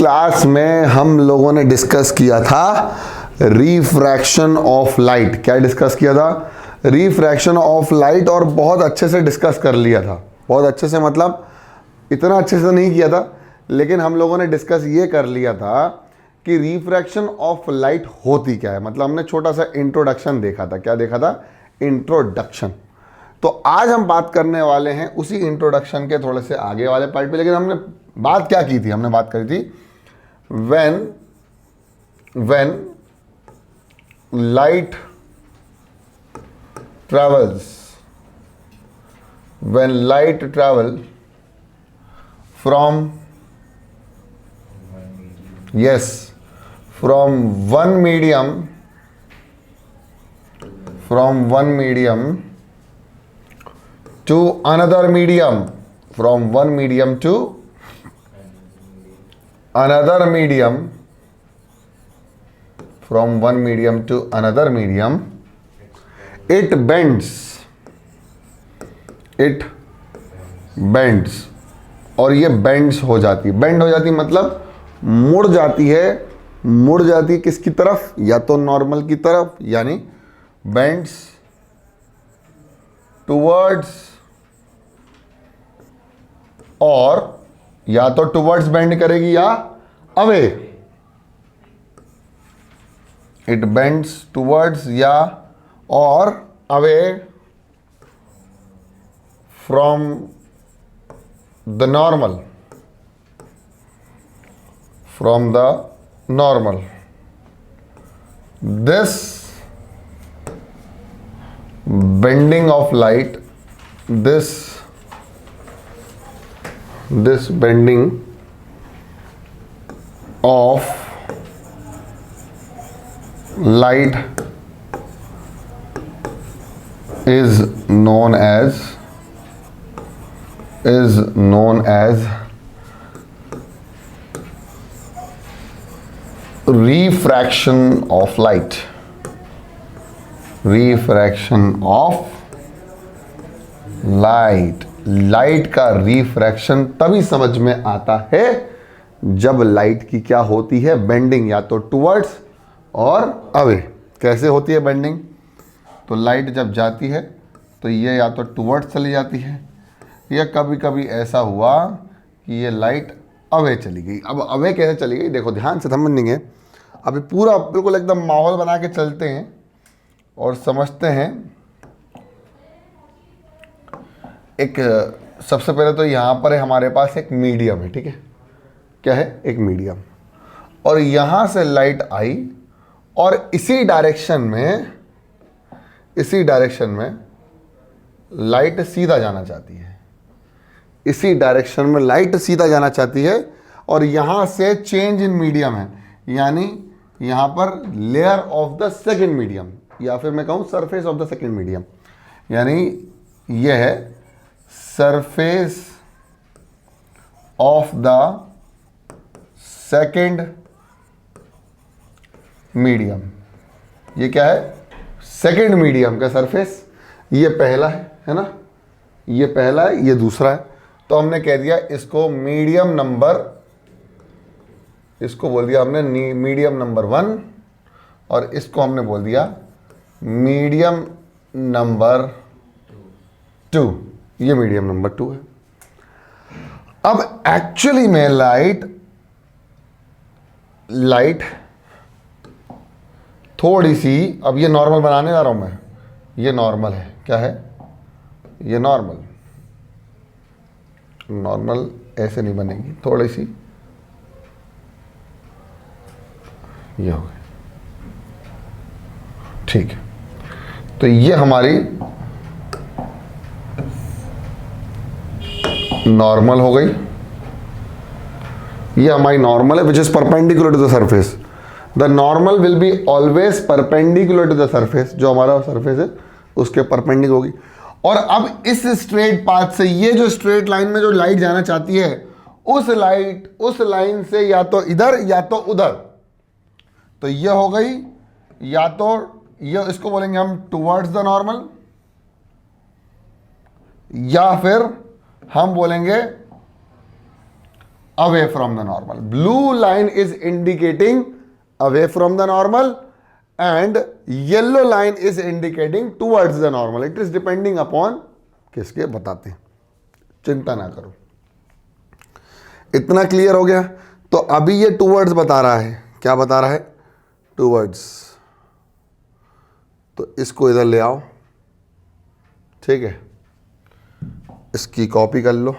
Class में हम लोगों ने डिस्कस किया था रिफ्रैक्शन ऑफ लाइट। क्या डिस्कस किया था? रिफ्रैक्शन ऑफ लाइट, और बहुत अच्छे से डिस्कस कर लिया था। बहुत अच्छे से मतलब इतना अच्छे से नहीं किया था, लेकिन हम लोगों ने डिस्कस ये कर लिया था कि रिफ्रैक्शन ऑफ लाइट होती क्या है। मतलब हमने छोटा सा इंट्रोडक्शन देखा था। क्या देखा था? इंट्रोडक्शन। तो आज हम बात करने वाले हैं उसी इंट्रोडक्शन के थोड़े से आगे वाले पार्ट पे। लेकिन हमने बात क्या की थी? हमने बात करी थी when light travels from one medium to another medium, from one medium to another medium, it bends, और ये बेंड्स हो जाती है। बेंड हो जाती है मतलब मुड़ जाती है। मुड़ जाती है किसकी तरफ? या तो नॉर्मल की तरफ, यानी बेंड्स टुवर्ड्स, और या तो टुवर्ड्स बेंड करेगी या अवे। इट बेंड्स टुवर्ड्स या और away from the normal, this bending of light, this bending of light is known as refraction of light. Light का रिफ्रैक्शन तभी समझ में आता है जब लाइट की क्या होती है? बेंडिंग, या तो टुवर्ड्स और अवे। कैसे होती है बेंडिंग? तो लाइट जब जाती है तो ये या तो टुवर्ड्स चली जाती है, या कभी कभी ऐसा हुआ कि ये लाइट अवे चली गई। अब अवे कैसे चली गई? देखो ध्यान से समझेंगे। अभी पूरा बिल्कुल एकदम माहौल बना के चलते हैं और समझते हैं। एक सबसे पहले तो यहाँ पर है हमारे पास एक मीडियम है, ठीक है? क्या है? एक मीडियम। और यहाँ से लाइट आई और इसी डायरेक्शन में लाइट सीधा जाना चाहती है। इसी डायरेक्शन में लाइट सीधा जाना चाहती है, और यहाँ से चेंज इन मीडियम है, यानी यहाँ पर layer of the second medium, या फिर मैं कहूँ surface of the second medium, यानी यह है surface of the second medium. ये क्या है? सेकेंड मीडियम का सरफेस। ये पहला है ना? ये पहला है, ये दूसरा है। तो हमने कह दिया इसको मीडियम नंबर, इसको बोल दिया हमने मीडियम नंबर 1, और इसको हमने बोल दिया मीडियम नंबर 2। ये मीडियम नंबर 2 है। अब एक्चुअली में लाइट थोड़ी सी, अब ये नॉर्मल बनाने जा रहा हूं मैं। ये नॉर्मल है। क्या है? ये नॉर्मल ऐसे नहीं बनेगी, थोड़ी सी ये हो गई, ठीक है? तो ये हमारी नॉर्मल हो गई। ये हमारी नॉर्मल है, which is perpendicular to the surface. The normal will be always perpendicular to the surface. जो हमारा सरफेस है उसके परपेंडिकुलर होगी। और अब इस स्ट्रेट पाथ से, ये जो स्ट्रेट लाइन में जो लाइट जाना चाहती है, उस लाइन से या तो इधर या तो उधर। तो ये हो गई, या तो ये, इसको बोलेंगे हम टुवर्ड्स द नॉर्मल, या फिर हम बोलेंगे away from the normal. Blue line is indicating away from the normal and yellow line is indicating towards the normal. It is depending upon किसके बताते हैं, चिंता ना करो। इतना क्लियर हो गया। तो अभी ये टूवर्ड्स बता रहा है, क्या बता रहा है, टूवर्ड्स। तो इसको इधर ले आओ, ठीक है, इसकी कॉपी कर लो।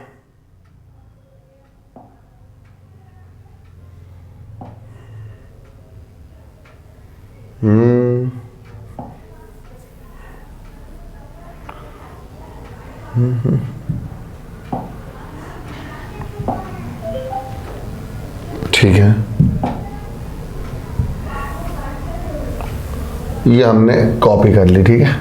ठीक है, ये हमने कॉपी कर ली, ठीक है।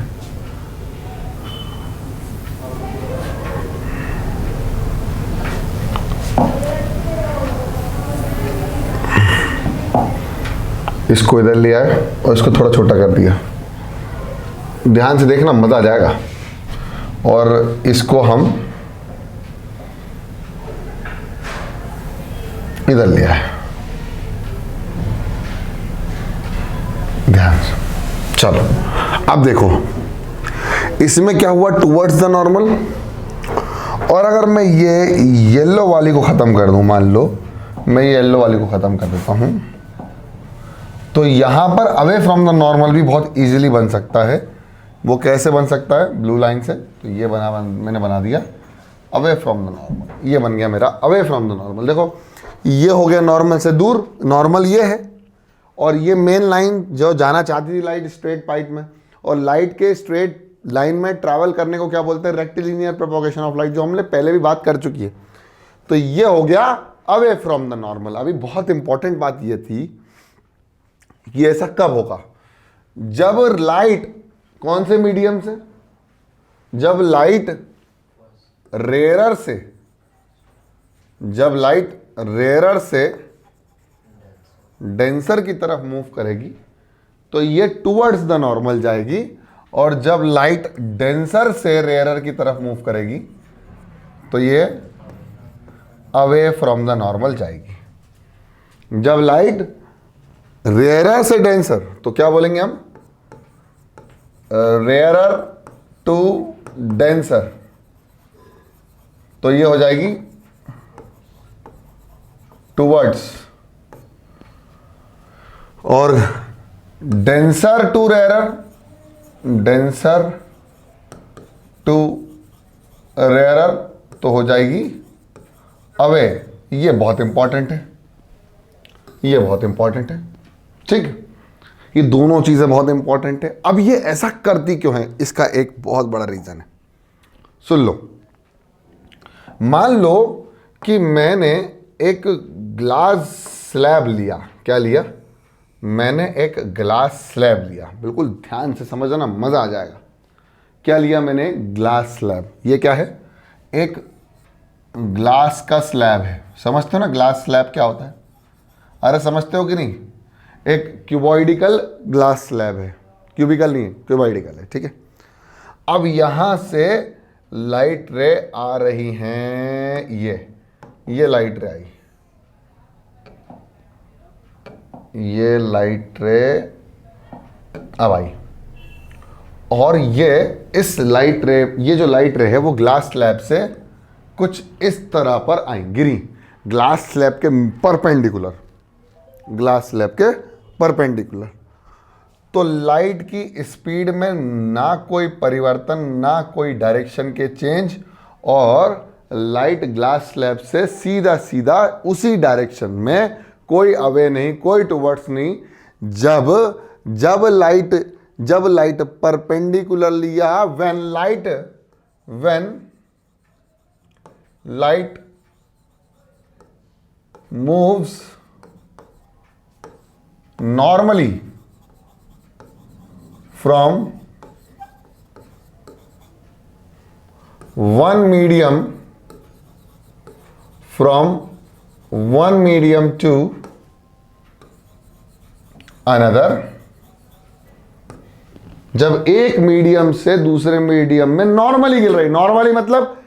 इसको इधर ले आए और इसको थोड़ा छोटा कर दिया। ध्यान से देखना, मजा आ जाएगा। और इसको हम इधर ले आए, ध्यान से। चलो अब देखो इसमें क्या हुआ, टुवर्ड्स द नॉर्मल। और अगर मैं ये येलो वाली को खत्म कर दूं, मान लो मैं ये येलो वाली को खत्म कर देता हूं, तो यहां पर अवे फ्रॉम द नॉर्मल भी बहुत इजीली बन सकता है। वो कैसे बन सकता है, ब्लू लाइन से। तो ये मैंने बना दिया अवे फ्रॉम द नॉर्मल, ये बन गया मेरा अवे फ्रॉम द नॉर्मल। देखो ये हो गया नॉर्मल से दूर, नॉर्मल ये है, और ये मेन लाइन जो जाना चाहती थी लाइट स्ट्रेट पाइप में, और लाइट के स्ट्रेट लाइन में ट्रैवल करने को क्या बोलते हैं, रेक्टिलिनियर प्रोपोगेशन ऑफ लाइट, जो हमने पहले भी बात कर चुकी है। तो ये हो गया अवे फ्रॉम द नॉर्मल। अभी बहुत इंपॉर्टेंट बात ये थी कि ऐसा कब होगा, जब लाइट कौन से मीडियम से, जब लाइट रेयरर से, जब लाइट रेयरर से डेंसर की तरफ मूव करेगी तो ये टुवर्ड्स द नॉर्मल जाएगी, और जब लाइट डेंसर से रेयरर की तरफ मूव करेगी तो ये अवे फ्रॉम द नॉर्मल जाएगी। जब लाइट रेयरर से डेंसर, तो क्या बोलेंगे हम, रेयरर टू डेंसर, तो ये हो जाएगी टुवर्ड्स। और denser to rarer, denser to rarer, तो हो जाएगी अवे। ये बहुत इंपॉर्टेंट है, ये बहुत इंपॉर्टेंट है, ठीक। ये दोनों चीजें बहुत इंपॉर्टेंट है। अब ये ऐसा करती क्यों है, इसका एक बहुत बड़ा रीजन है, सुन लो। मान लो कि मैंने एक ग्लास स्लैब लिया, क्या लिया, मैंने एक ग्लास स्लैब लिया, बिल्कुल ध्यान से समझना, मजा आ जाएगा। क्या लिया मैंने, ग्लास स्लैब। ये क्या है, एक ग्लास का स्लैब है। समझते हो ना ग्लास स्लैब क्या होता है, अरे समझते हो कि नहीं, एक क्यूबॉइडिकल ग्लास स्लैब है, क्यूबिकल नहीं है, क्यूबॉइडिकल है, ठीक है। अब यहां से लाइट रे आ रही हैं, ये लाइट रे आई, ये लाइट रे अब आई, और ये इस लाइट रे, ये जो लाइट रे है वो ग्लास स्लैब से कुछ इस तरह पर आई, गिरी ग्लास स्लैब के परपेंडिकुलर, ग्लास स्लैब के परपेंडिकुलर। तो लाइट की स्पीड में ना कोई परिवर्तन, ना कोई डायरेक्शन के चेंज, और लाइट ग्लास स्लैब से सीधा सीधा उसी डायरेक्शन में, कोई अवे नहीं, कोई टुवर्ड्स नहीं। जब लाइट परपेंडिकुलरली, या when light moves normally from one medium to another, जब एक मीडियम से दूसरे मीडियम में नॉर्मली गिर रही, नॉर्मली मतलब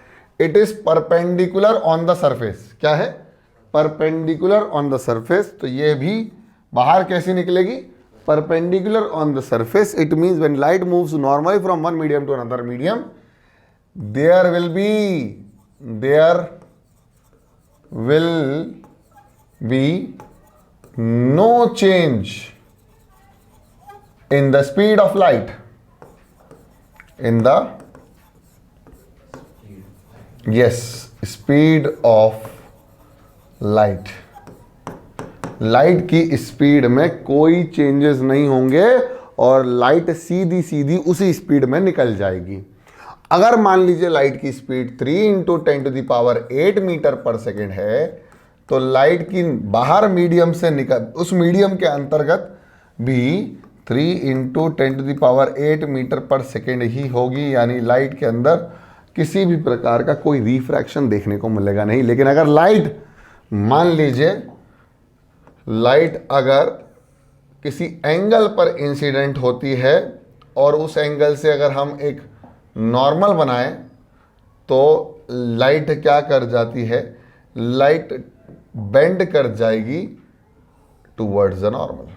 it is perpendicular on the surface, क्या है, परपेंडिकुलर ऑन द सरफेस, तो ये भी बाहर कैसी निकलेगी, perpendicular on the surface. It means when light moves normally from one medium to another medium, there will be no change in the speed of light, speed of light. Light की speed में कोई changes नहीं होंगे और light सीधी सीधी उसी speed में निकल जाएगी. अगर मान लीजिए लाइट की स्पीड 3 × 10⁸ मीटर पर सेकेंड है, तो लाइट की बाहर मीडियम से निकल, उस मीडियम के अंतर्गत भी 3 × 10⁸ मीटर पर सेकेंड ही होगी. यानी लाइट के अंदर किसी भी प्रकार का कोई रिफ्रैक्शन देखने को मिलेगा नहीं. लेकिन अगर लाइट, मान लीजिए लाइट अगर किसी एंगल पर इंसिडेंट होती है और उस एंगल से अगर हम एक नॉर्मल बनाएं, तो लाइट क्या कर जाती है, लाइट बेंड कर जाएगी towards the normal.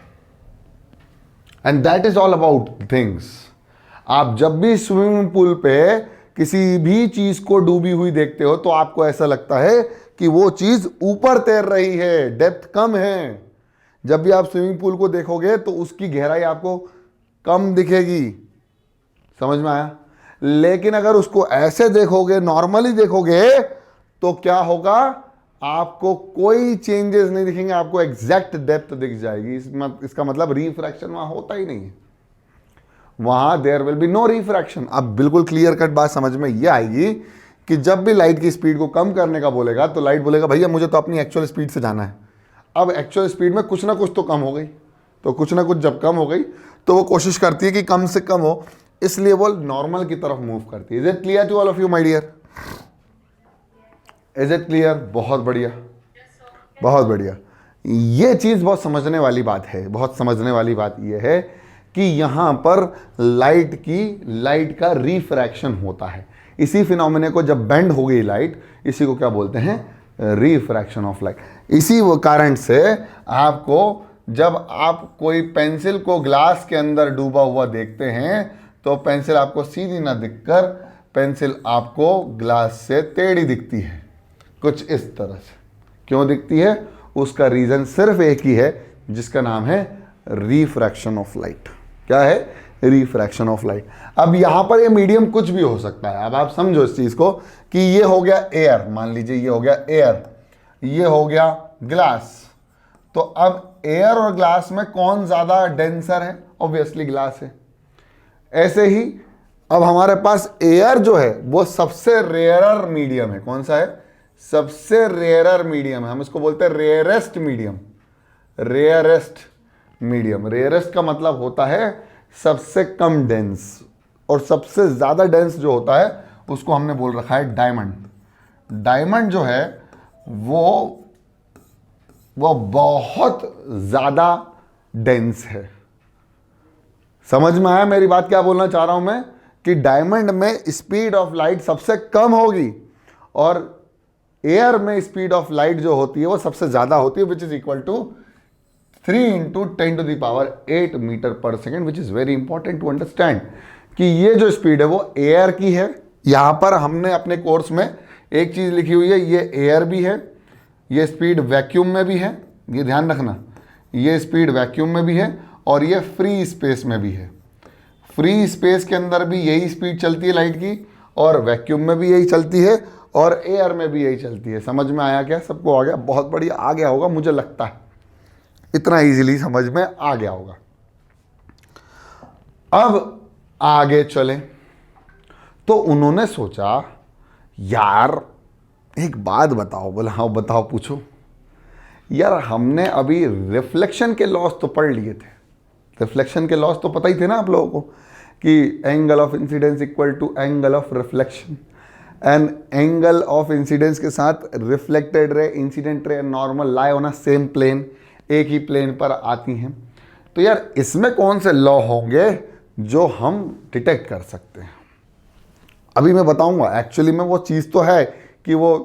And that is all about things. आप जब भी स्विमिंग पूल पे किसी भी चीज को डूबी हुई देखते हो तो आपको ऐसा लगता है कि वो चीज ऊपर तैर रही है, डेप्थ कम है. जब भी आप स्विमिंग पूल को देखोगे तो उसकी गहराई आपको कम दिखेगी. समझ में आया? लेकिन अगर उसको ऐसे देखोगे, नॉर्मली देखोगे, तो क्या होगा, आपको कोई चेंजेस नहीं दिखेंगे, आपको एग्जैक्ट डेप्थ दिख जाएगी. इसका मतलब रिफ्रैक्शन वहां होता ही नहीं है, वहां there will be no refraction. अब बिल्कुल क्लियर कट बात समझ में ये आएगी कि जब भी लाइट की स्पीड को कम करने का बोलेगा तो लाइट बोलेगा भैया मुझे तो अपनी एक्चुअल स्पीड से जाना है. अब एक्चुअल स्पीड में कुछ ना कुछ तो कम हो गई, तो कुछ ना कुछ जब कम हो गई तो वो कोशिश करती है कि कम से कम हो, इसलिए वो नॉर्मल की तरफ मूव करती है. Is it clear to all of you my dear? Is it clear? बहुत बढ़िया, बहुत बढ़िया. ये चीज़ बहुत समझने वाली बात है. बहुत समझने वाली बात ये है कि यहाँ पर लाइट का रिफ्रैक्शन होता है. इसी फिनोमेना को जब बेंड हो गई लाइट, इसी को क्या बोलते हैं, रिफ्रैक्शन ऑफ लाइट. इसी वो कारण से आपको, जब आप कोई पेंसिल को ग्लास के अंदर डूबा हुआ देखते हैं तो पेंसिल आपको सीधी ना दिखकर पेंसिल आपको ग्लास से टेढ़ी दिखती है, कुछ इस तरह से. क्यों दिखती है? उसका रीजन सिर्फ एक ही है, जिसका नाम है रिफ्रैक्शन ऑफ लाइट. क्या है? Refraction of light. अब यहां पर ये मीडियम कुछ भी हो सकता है. अब आप समझो इस चीज को कि ये हो गया एयर, मान लीजिए ये हो गया एयर, ये हो गया ग्लास. तो अब एयर और ग्लास में कौन ज्यादा डेंसर है? ऑब्वियसली ग्लास है. ऐसे ही अब हमारे पास एयर जो है वो सबसे रेयरर मीडियम है. कौन सा है? सबसे रेयरर मीडियम है. हम इसको बोलते हैं rarest medium. Rarest medium, rarest का मतलब होता है सबसे कम डेंस, और सबसे ज्यादा डेंस जो होता है उसको हमने बोल रखा है डायमंड. डायमंड जो है वो बहुत ज्यादा डेंस है. समझ में आया मेरी बात? क्या बोलना चाह रहा हूं मैं कि डायमंड में स्पीड ऑफ लाइट सबसे कम होगी और एयर में स्पीड ऑफ लाइट जो होती है वो सबसे ज्यादा होती है, which is equal to 3 × 10⁸ metre per second. Which is very important to understand कि ये जो स्पीड है वो एयर की है. यहां पर हमने अपने कोर्स में एक चीज लिखी हुई है, ये एयर भी है, ये स्पीड वैक्यूम में भी है. ये ध्यान रखना, ये स्पीड वैक्यूम में भी है और ये फ्री स्पेस में भी है. फ्री स्पेस के अंदर भी यही स्पीड चलती है लाइट की, और वैक्यूम में भी यही चलती है, और एयर में भी यही चलती है. समझ में आया क्या? सबको आ गया? बहुत बढ़िया, आ गया होगा, मुझे लगता है इतना इजीली समझ में आ गया होगा. अब आगे चले तो उन्होंने सोचा यार एक बात बताओ. बोला हाँ बताओ, पूछो. यार हमने अभी रिफ्लेक्शन के लॉस तो पढ़ लिए थे. रिफ्लेक्शन के लॉस तो पता ही थे ना आप लोगों को कि angle of incidence equal to angle of reflection. And angle of incidence के साथ reflected ray, incident ray, normal lie on a same plane, एक ही प्लेन पर आती हैं. तो यार इसमें कौन से लॉ होंगे जो हम डिटेक्ट कर सकते हैं? अभी मैं बताऊंगा. एक्चुअली में वो चीज़ तो है कि वो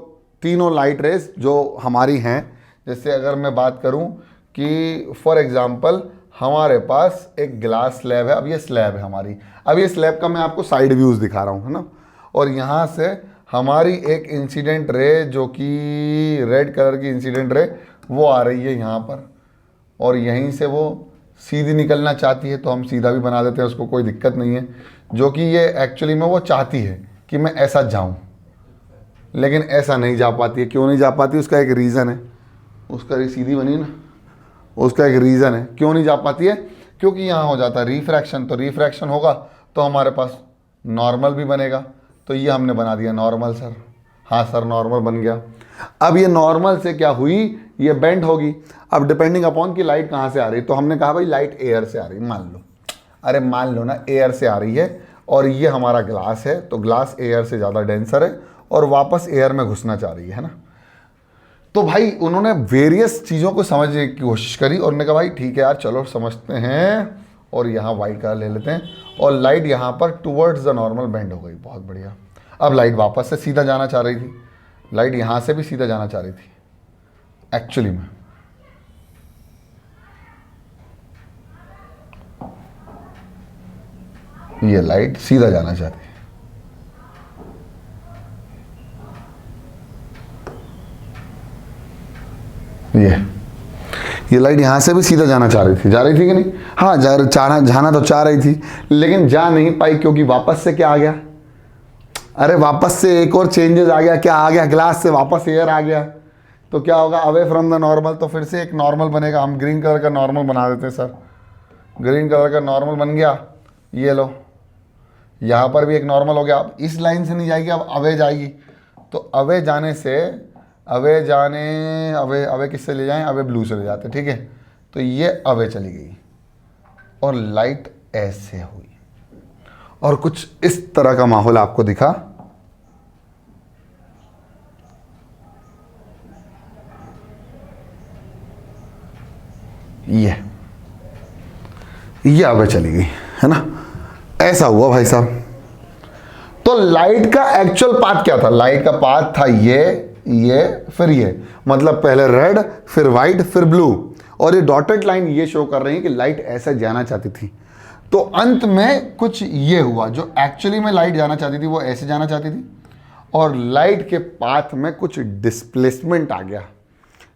तीनों लाइट रेज जो हमारी हैं जैसे अगर मैं बात करूं कि फॉर एग्जांपल हमारे पास एक ग्लास स्लैब है, अब ये स्लैब है हमारी, अब ये स्लैब का मैं आपको साइड व्यूज़ दिखा रहा हूँ, है ना। और यहाँ से हमारी एक इंसिडेंट रे, जो कि रेड कलर की इंसिडेंट रे, वो आ रही है यहाँ पर, और यहीं से वो सीधी निकलना चाहती है, तो हम सीधा भी बना देते हैं, उसको कोई दिक्कत नहीं है। जो कि ये एक्चुअली में वो चाहती है कि मैं ऐसा जाऊँ, लेकिन ऐसा नहीं जा पाती है। क्यों नहीं जा पाती, उसका एक रीज़न है। उसका सीधी बनी ना, उसका एक रीज़न है क्यों नहीं जा पाती है, क्योंकि यहाँ हो जाता है रिफ्रैक्शन। तो रिफ्रैक्शन होगा तो हमारे पास नॉर्मल भी बनेगा, तो ये हमने बना दिया नॉर्मल सर। हाँ सर, नॉर्मल बन गया। अब ये नॉर्मल से क्या हुई, ये बेंड होगी। अब डिपेंडिंग अपॉन कि लाइट कहाँ से आ रही, तो हमने कहा भाई लाइट एयर से आ रही, मान लो, अरे मान लो ना, एयर से आ रही है, और ये हमारा ग्लास है, तो ग्लास एयर से ज़्यादा डेंसर है और वापस एयर में घुसना चाह रही है ना। तो भाई उन्होंने वेरियस चीज़ों को समझने की कोशिश करी, और उन्होंने कहा भाई ठीक है यार, चलो समझते हैं, और यहाँ वाइट कलर ले लेते हैं, और लाइट यहाँ पर टुवर्ड्स द नॉर्मल बेंड हो गई। बहुत बढ़िया। अब लाइट वापस से सीधा जाना चाह रही थी, लाइट यहाँ से भी सीधा जाना चाह रही थी एक्चुअली में। ये लाइट सीधा जाना चाहती है, ये लाइट यहाँ से भी सीधा जाना चाह रही थी, जा रही थी कि नहीं? हाँ, जाना तो चाह रही थी, लेकिन जा नहीं पाई, क्योंकि वापस से क्या आ गया, अरे वापस से एक और चेंजेस आ गया। क्या आ गया, ग्लास से वापस एयर आ गया, तो क्या होगा, अवे फ्रॉम द नॉर्मल, तो फिर से एक नॉर्मल बनेगा। हम ग्रीन कलर का नॉर्मल बना देते हैं सर, ग्रीन कलर का नॉर्मल बन गया, ये लो, यहाँ पर भी एक नॉर्मल हो गया। अब इस लाइन से नहीं जाएगी, अब अवे जाएगी, तो अवे जाने से अवे किससे ले जाएं, अवे ब्लू से ले जाते, ठीक है। तो ये अवे चली गई, और लाइट ऐसे हुई, और कुछ इस तरह का माहौल आपको दिखा। ये अवे चली गई, है ना, ऐसा हुआ भाई साहब। तो लाइट का एक्चुअल पाथ क्या था, लाइट का पाथ था ये फिर ये, मतलब पहले रेड, फिर वाइट, फिर ब्लू, और ये डॉटेड लाइन ये शो कर रही है कि लाइट ऐसे जाना चाहती थी। तो अंत में कुछ ये हुआ, जो एक्चुअली में लाइट जाना चाहती थी वो ऐसे जाना चाहती थी, और लाइट के पाथ में कुछ डिस्प्लेसमेंट आ गया।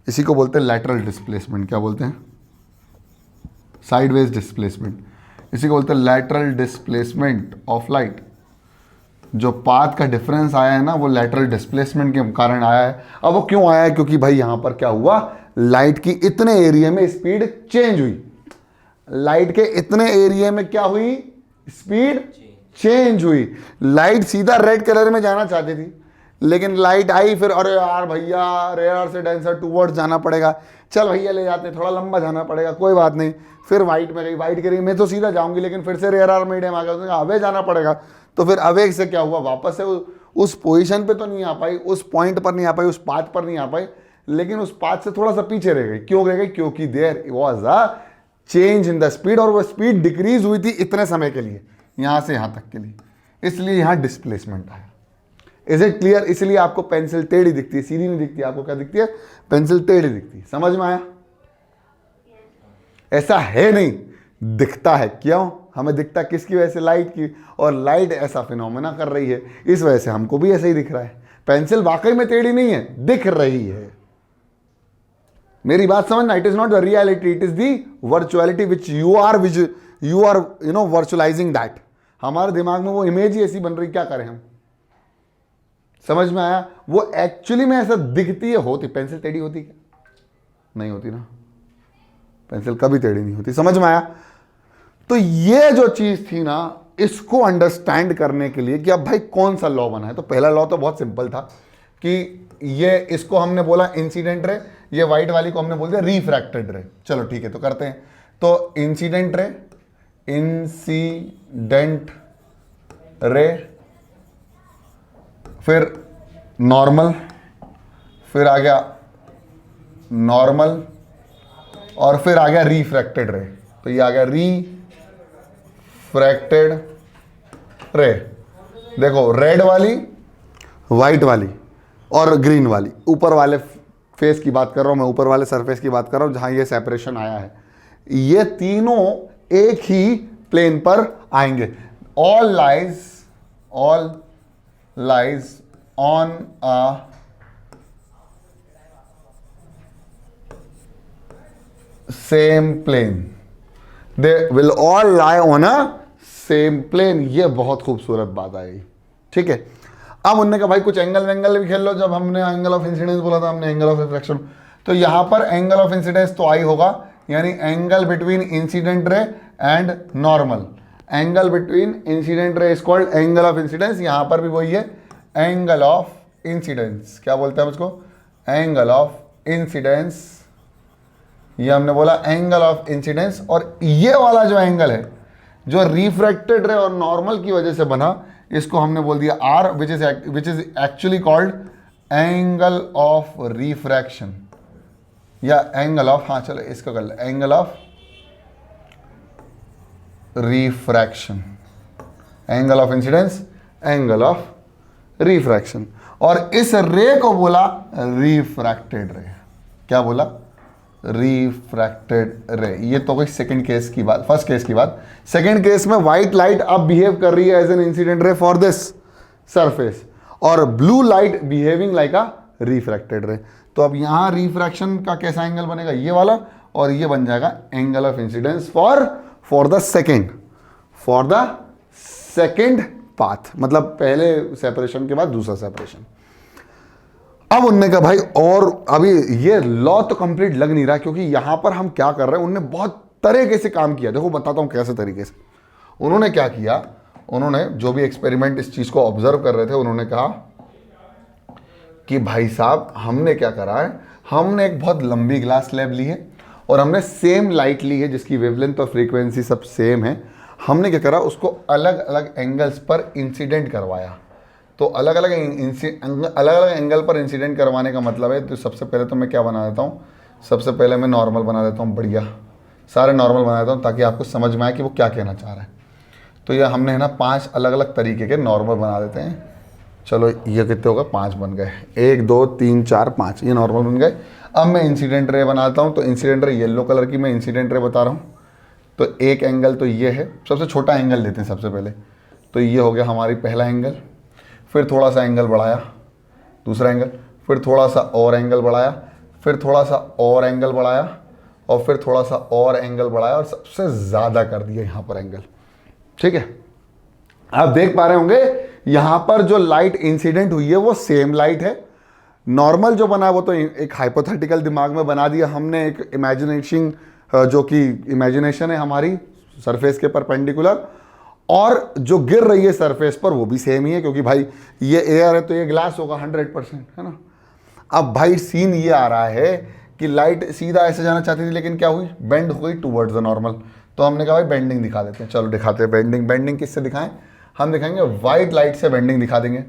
इसी को बोलते हैं लैटरल डिस्प्लेसमेंट। क्या बोलते हैं, साइडवेज डिस्प्लेसमेंट। इसी को बोलते हैं लैटरल डिस्प्लेसमेंट ऑफ लाइट। जो पाथ का डिफरेंस आया है ना, वो लैटरल डिस्प्लेसमेंट के कारण आया है। अब वो क्यों आया है, क्योंकि भाई यहां पर क्या हुआ, लाइट की इतने एरिया में स्पीड चेंज हुई, लाइट के इतने एरिया में क्या हुई, स्पीड चेंज हुई। लाइट सीधा रेड कलर में जाना चाहती थी, लेकिन लाइट आई फिर, अरे यार भैया रेयर से डेंसर टूवर्ड्स जाना पड़ेगा, चल भैया ले जाते, थोड़ा लंबा जाना पड़ेगा, कोई बात नहीं। फिर वाइट में गई, वाइट करी, मैं तो सीधा जाऊंगी, लेकिन फिर से रेयर मीडियम आ गया, अवे जाना पड़ेगा। तो फिर अवे से क्या हुआ, वापस से उस पोजीशन पे तो नहीं आ पाई, उस पॉइंट पर नहीं आ पाई, उस पाथ पर नहीं आ पाई, लेकिन उस पाथ से थोड़ा सा पीछे रह गई। क्यों रह गई, क्योंकि there was a change in the speed, और वो स्पीड डिक्रीज हुई थी इतने समय के लिए, यहां से यहां तक के लिए, इसलिए यहां डिस्प्लेसमेंट आया। Is it clear? इसलिए आपको पेंसिल टेढ़ी दिखती है, सीधी नहीं दिखती। आपको क्या दिखती है, पेंसिल टेढ़ी दिखती है। समझ में आया? ऐसा है नहीं, दिखता है। क्यों हमें दिखता किसकी वजह से, लाइट की, और लाइट ऐसा फिनोमेना कर रही है, इस वजह से हमको भी ऐसे ही दिख रहा है। पेंसिल वाकई में टेढ़ी नहीं है, दिख रही है। मेरी बात समझना, it is not the reality, it is the virtuality which you are virtualising that. हमारे दिमाग में वो इमेज ही ऐसी बन रही, क्या करें हम। समझ में आया? वो एक्चुअली में ऐसा दिखती है, होती। पेंसिल टेढ़ी होती क्या? नहीं होती ना, पेंसिल कभी टेढ़ी नहीं होती। समझ में आया? तो ये जो चीज थी ना, इसको अंडरस्टैंड करने के लिए कि अब भाई कौन सा लॉ बना है, तो पहला लॉ तो बहुत सिंपल था कि ये, इसको हमने बोला इंसिडेंट रे, ये व्हाइट वाली को हमने बोल दिया रिफ्रैक्टेड रे। चलो ठीक है, तो करते हैं। तो इंसिडेंट रे, फिर नॉर्मल, फिर आ गया नॉर्मल, और फिर आ गया रिफ्रैक्टेड रे। तो ये आ गया रिफ्रैक्टेड रे। देखो, रेड वाली, व्हाइट वाली और ग्रीन वाली, ऊपर वाले फेस की बात कर रहा हूँ मैं, ऊपर वाले सरफेस की बात कर रहा हूँ जहाँ ये सेपरेशन आया है, ये तीनों एक ही प्लेन पर आएंगे। All lies on a same plane, they will all lie on a same plane. ये बहुत खूबसूरत बात आई, ठीक है। अब उन्होंने कहा भाई कुछ एंगल वेंगल भी खेल लो, जब हमने एंगल ऑफ इंसिडेंस बोला था, हमने एंगल ऑफ रिफ्रैक्शन, तो यहां पर एंगल ऑफ इंसिडेंस तो आई होगा, यानी angle between incident ray and normal, angle between incident ray is called angle of incidence. यहां पर भी वही है, एंगल ऑफ इंसिडेंस, क्या बोलते हैं हम उसको, एंगल ऑफ इंसिडेंस। ये हमने बोला एंगल ऑफ इंसिडेंस। और ये वाला जो एंगल है जो रिफ्रैक्टेड रे और नॉर्मल की वजह से बना, इसको हमने बोल दिया R, which is actually called angle of refraction या एंगल ऑफ, हाँ चलो इसको कर ले, angle of refraction, angle of incidence, angle of refraction. और इस रे को बोला रिफ्रैक्टेड रे। क्या बोला, रिफ्रैक्टेड रे। ये तो कोई सेकंड केस की बात, फर्स्ट केस की बात। सेकंड केस में व्हाइट लाइट अब बिहेव कर रही है as an incident ray for this surface, और blue light behaving like a refracted ray. तो अब यहां रिफ्रैक्शन का कैसा एंगल बनेगा, ये वाला, और ये बन जाएगा angle of incidence for the second path, मतलब पहले सेपरेशन के बाद दूसरा सेपरेशन। अब उनने कहा भाई, और अभी ये लॉ तो कंप्लीट लग नहीं रहा, क्योंकि यहां पर हम क्या कर रहे हैं, उनने बहुत तरीके से काम किया। देखो बताता हूं कैसे तरीके से उन्होंने क्या किया। उन्होंने जो भी एक्सपेरिमेंट इस चीज को ऑब्जर्व कर रहे थे, उन्होंने कहा कि भाई साहब हमने क्या करा है, हमने एक बहुत लंबी ग्लास स्लैब ली है और हमने सेम लाइट ली है जिसकी वेवलेंथ और फ्रीक्वेंसी सब सेम है। हमने क्या करा, उसको अलग अलग एंगल्स पर इंसिडेंट करवाया। तो अलग अलग एंगल पर इंसिडेंट करवाने का मतलब है, तो सबसे पहले तो मैं क्या बना देता हूँ, सबसे पहले मैं नॉर्मल बना देता हूँ, बढ़िया सारे नॉर्मल बना देता हूँ ताकि आपको समझ में आए कि वो क्या कहना चाह रहा है। तो ये हमने है ना 5 अलग अलग तरीके के नॉर्मल बना देते हैं। चलो ये कितने होगा, 5 बन गए, 1 2 3 4 5, ये नॉर्मल बन गए। अब मैं इंसिडेंट रे बनाता हूँ, तो इंसिडेंट रे येलो कलर की मैं इंसिडेंट रे बता रहा हूँ। तो एक एंगल तो ये है, सबसे छोटा एंगल लेते हैं सबसे पहले, तो ये हो गया हमारी पहला एंगल। फिर थोड़ा सा एंगल बढ़ाया, दूसरा एंगल, फिर थोड़ा सा और एंगल बढ़ाया, फिर थोड़ा सा और एंगल बढ़ाया, और फिर थोड़ा सा और एंगल बढ़ाया, और सबसे ज़्यादा कर दिया यहाँ पर एंगल। ठीक है, आप देख पा रहे होंगे यहाँ पर जो लाइट इंसिडेंट हुई है वो सेम लाइट है। नॉर्मल जो बना वो तो एक हाइपोथेटिकल दिमाग में बना दिया हमने, एक इमेजिनेशन, जो कि इमेजिनेशन है हमारी सरफेस के परपेंडिकुलर, और जो गिर रही है सरफेस पर वो भी सेम ही है, क्योंकि भाई ये एयर है तो ये ग्लास होगा 100%, है ना। अब भाई सीन ये आ रहा है कि लाइट सीधा ऐसे जाना चाहती थी, लेकिन क्या हुई, बेंड हो गई टूवर्ड्स द नॉर्मल। तो हमने कहा भाई बेंडिंग दिखा देते हैं, चलो दिखाते हैं बेंडिंग। बेंडिंग किससे दिखाएं, हम दिखाएंगे वाइट लाइट से बेंडिंग दिखा देंगे।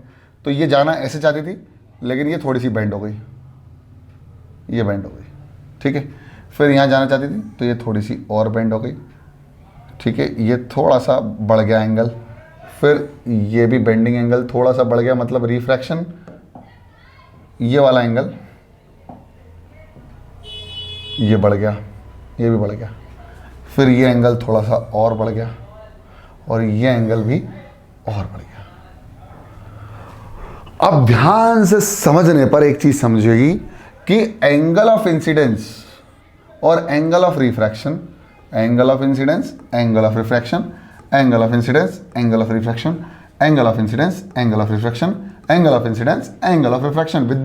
तो ये जाना ऐसे चाहती थी, लेकिन ये थोड़ी सी बेंड हो गई, ये बेंड हो गई, ठीक है। फिर यहाँ जाना चाहती थी तो ये थोड़ी सी और बेंड हो गई, ठीक है, ये थोड़ा सा बढ़ गया एंगल। फिर ये भी बेंडिंग एंगल थोड़ा सा बढ़ गया, मतलब रिफ्रैक्शन, ये वाला एंगल ये बढ़ गया, ये भी बढ़ गया। फिर ये एंगल थोड़ा सा और बढ़ गया, और ये एंगल भी और बढ़ गया। अब ध्यान से समझने पर एक चीज समझेगी कि एंगल ऑफ इंसिडेंस और angle of refraction, angle of incidence, angle of refraction, angle of incidence, angle of refraction, angle of incidence, angle of refraction, angle of incidence, angle of refraction. With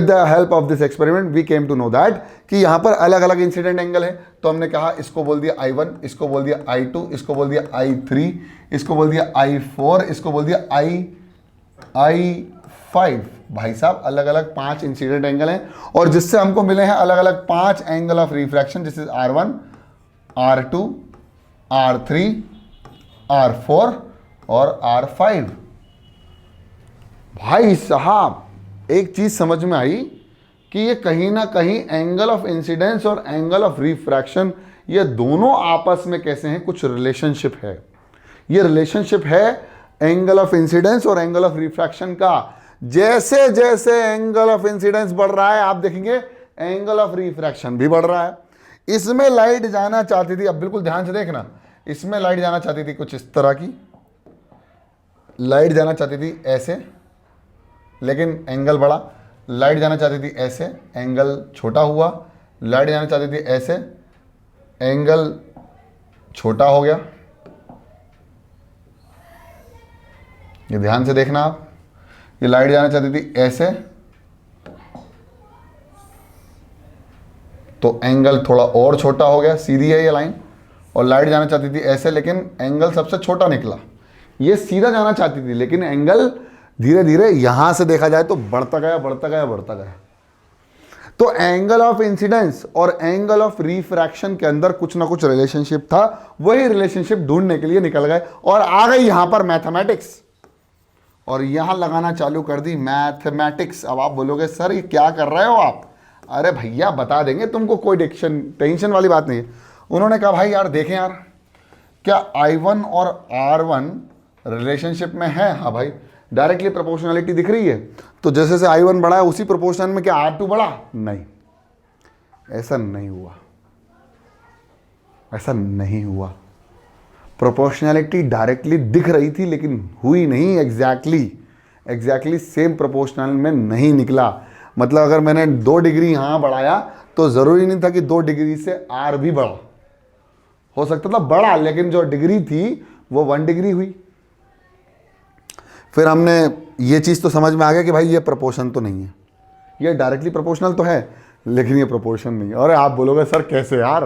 the help of this experiment we came to know that कि यहाँ पर अलग अलग incident angle है। तो हमने कहा इसको बोल दिया I1, इसको बोल दिया I2, इसको बोल दिया I3, इसको बोल दिया I4, इसको बोल दिया I5। भाई साहब अलग अलग 5 इंसिडेंट एंगल हैं, और जिससे हमको मिले हैं अलग अलग 5 एंगल ऑफ रिफ्रैक्शन, जिससे R1, R2, R3, R4 और R5। भाई साहब एक चीज समझ में आई कि ये कहीं ना कहीं एंगल ऑफ इंसिडेंस और एंगल ऑफ रिफ्रैक्शन, ये दोनों आपस में कैसे हैं, कुछ रिलेशनशिप है। ये रिलेशनशिप है एंगल ऑफ इंसिडेंस और एंगल ऑफ रिफ्रैक्शन का, जैसे जैसे एंगल ऑफ इंसिडेंस बढ़ रहा है आप देखेंगे एंगल ऑफ रिफ्रैक्शन भी बढ़ रहा है। इसमें लाइट जाना चाहती थी, अब बिल्कुल ध्यान से देखना, इसमें लाइट जाना चाहती थी कुछ इस तरह की, लाइट जाना चाहती थी ऐसे, लेकिन एंगल बढ़ा। लाइट जाना चाहती थी ऐसे, एंगल छोटा हुआ। लाइट जाना चाहती थी ऐसे, एंगल छोटा हो गया। ये ध्यान से देखना आप, ये लाइट जाना चाहती थी ऐसे तो एंगल थोड़ा और छोटा हो गया, सीधी है ये लाइन। और लाइट जाना चाहती थी ऐसे, लेकिन एंगल सबसे छोटा निकला। ये सीधा जाना चाहती थी, लेकिन एंगल धीरे धीरे यहां से देखा जाए तो बढ़ता गया, बढ़ता गया, बढ़ता गया। तो एंगल ऑफ इंसिडेंस और एंगल ऑफ रिफ्रैक्शन के अंदर कुछ ना कुछ रिलेशनशिप था। वही रिलेशनशिप ढूंढने के लिए निकल गए और आ गई यहां पर मैथमेटिक्स, और यहां लगाना चालू कर दी मैथमेटिक्स। अब आप बोलोगे सर ये क्या कर रहे हो आप? अरे भैया बता देंगे तुमको, कोई टेंशन वाली बात नहीं है। उन्होंने कहा भाई यार देखें यार, क्या I1 और R1 रिलेशनशिप में है? हाँ भाई, डायरेक्टली प्रोपोर्शनलिटी दिख रही है। तो जैसे से I1 बढ़ा है उसी प्रोपोर्शन में क्या R2 बढ़ा? नहीं, ऐसा नहीं हुआ, ऐसा नहीं हुआ। प्रोपोर्शनलिटी डायरेक्टली दिख रही थी लेकिन हुई नहीं एग्जैक्टली सेम प्रोपोर्शनल में नहीं निकला। मतलब अगर मैंने 2 डिग्री यहाँ बढ़ाया तो ज़रूरी नहीं था कि 2 डिग्री से R भी बढ़ा, हो सकता था बढ़ा, लेकिन जो डिग्री थी वो 1 डिग्री हुई। फिर हमने ये चीज़ तो समझ में आ गया कि भाई ये प्रोपोर्शन तो नहीं है, ये डायरेक्टली प्रोपोर्शनल तो है लेकिन ये प्रोपोर्शन नहीं है। और आप बोलोगे सर कैसे यार,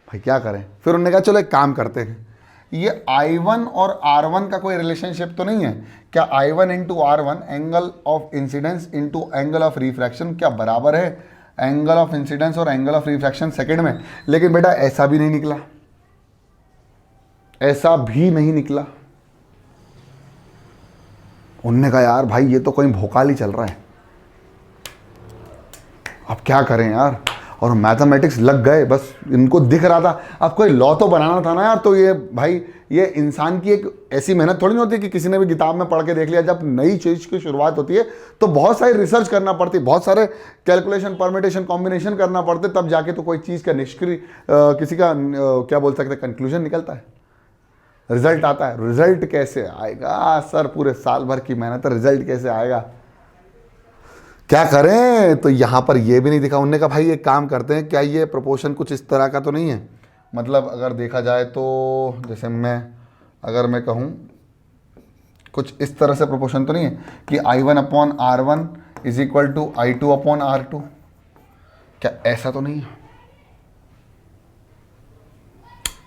भाई क्या करें? फिर उन्होंने कहा चलो एक काम करते हैं, ये I1 और R1 का कोई रिलेशनशिप तो नहीं है क्या? I1 into R1 angle of incidence into angle of refraction क्या बराबर है एंगल ऑफ इंसिडेंस और एंगल ऑफ रिफ्रैक्शन सेकंड में? लेकिन बेटा ऐसा भी नहीं निकला, ऐसा भी नहीं निकला। उन्होंने कहा यार भाई ये तो कोई भोकाल ही चल रहा है, अब क्या करें यार? और मैथमेटिक्स लग गए, बस इनको दिख रहा था अब कोई लॉ तो बनाना था ना यार। तो ये भाई ये इंसान की एक ऐसी मेहनत थोड़ी नहीं होती कि किसी ने भी किताब में पढ़ के देख लिया। जब नई चीज़ की शुरुआत होती है तो बहुत सारी रिसर्च करना पड़ती है, बहुत सारे कैलकुलेशन, परमिटेशन, कॉम्बिनेशन करना पड़ते, तब जाके तो कोई चीज़ का किसी का क्या बोल सकते हैं, कंक्लूजन निकलता है, रिजल्ट आता है। रिजल्ट कैसे आएगा सर? पूरे साल भर की मेहनत है, रिजल्ट कैसे आएगा? क्या करें? तो यहाँ पर ये भी नहीं दिखा। उन्होंने कहा भाई एक काम करते हैं, क्या ये प्रोपोर्शन कुछ इस तरह का तो नहीं है? मतलब अगर देखा जाए तो जैसे अगर मैं कहूँ कुछ इस तरह से प्रोपोर्शन तो नहीं है कि I1 upon R1 is equal to I2 upon R2? क्या ऐसा तो नहीं है?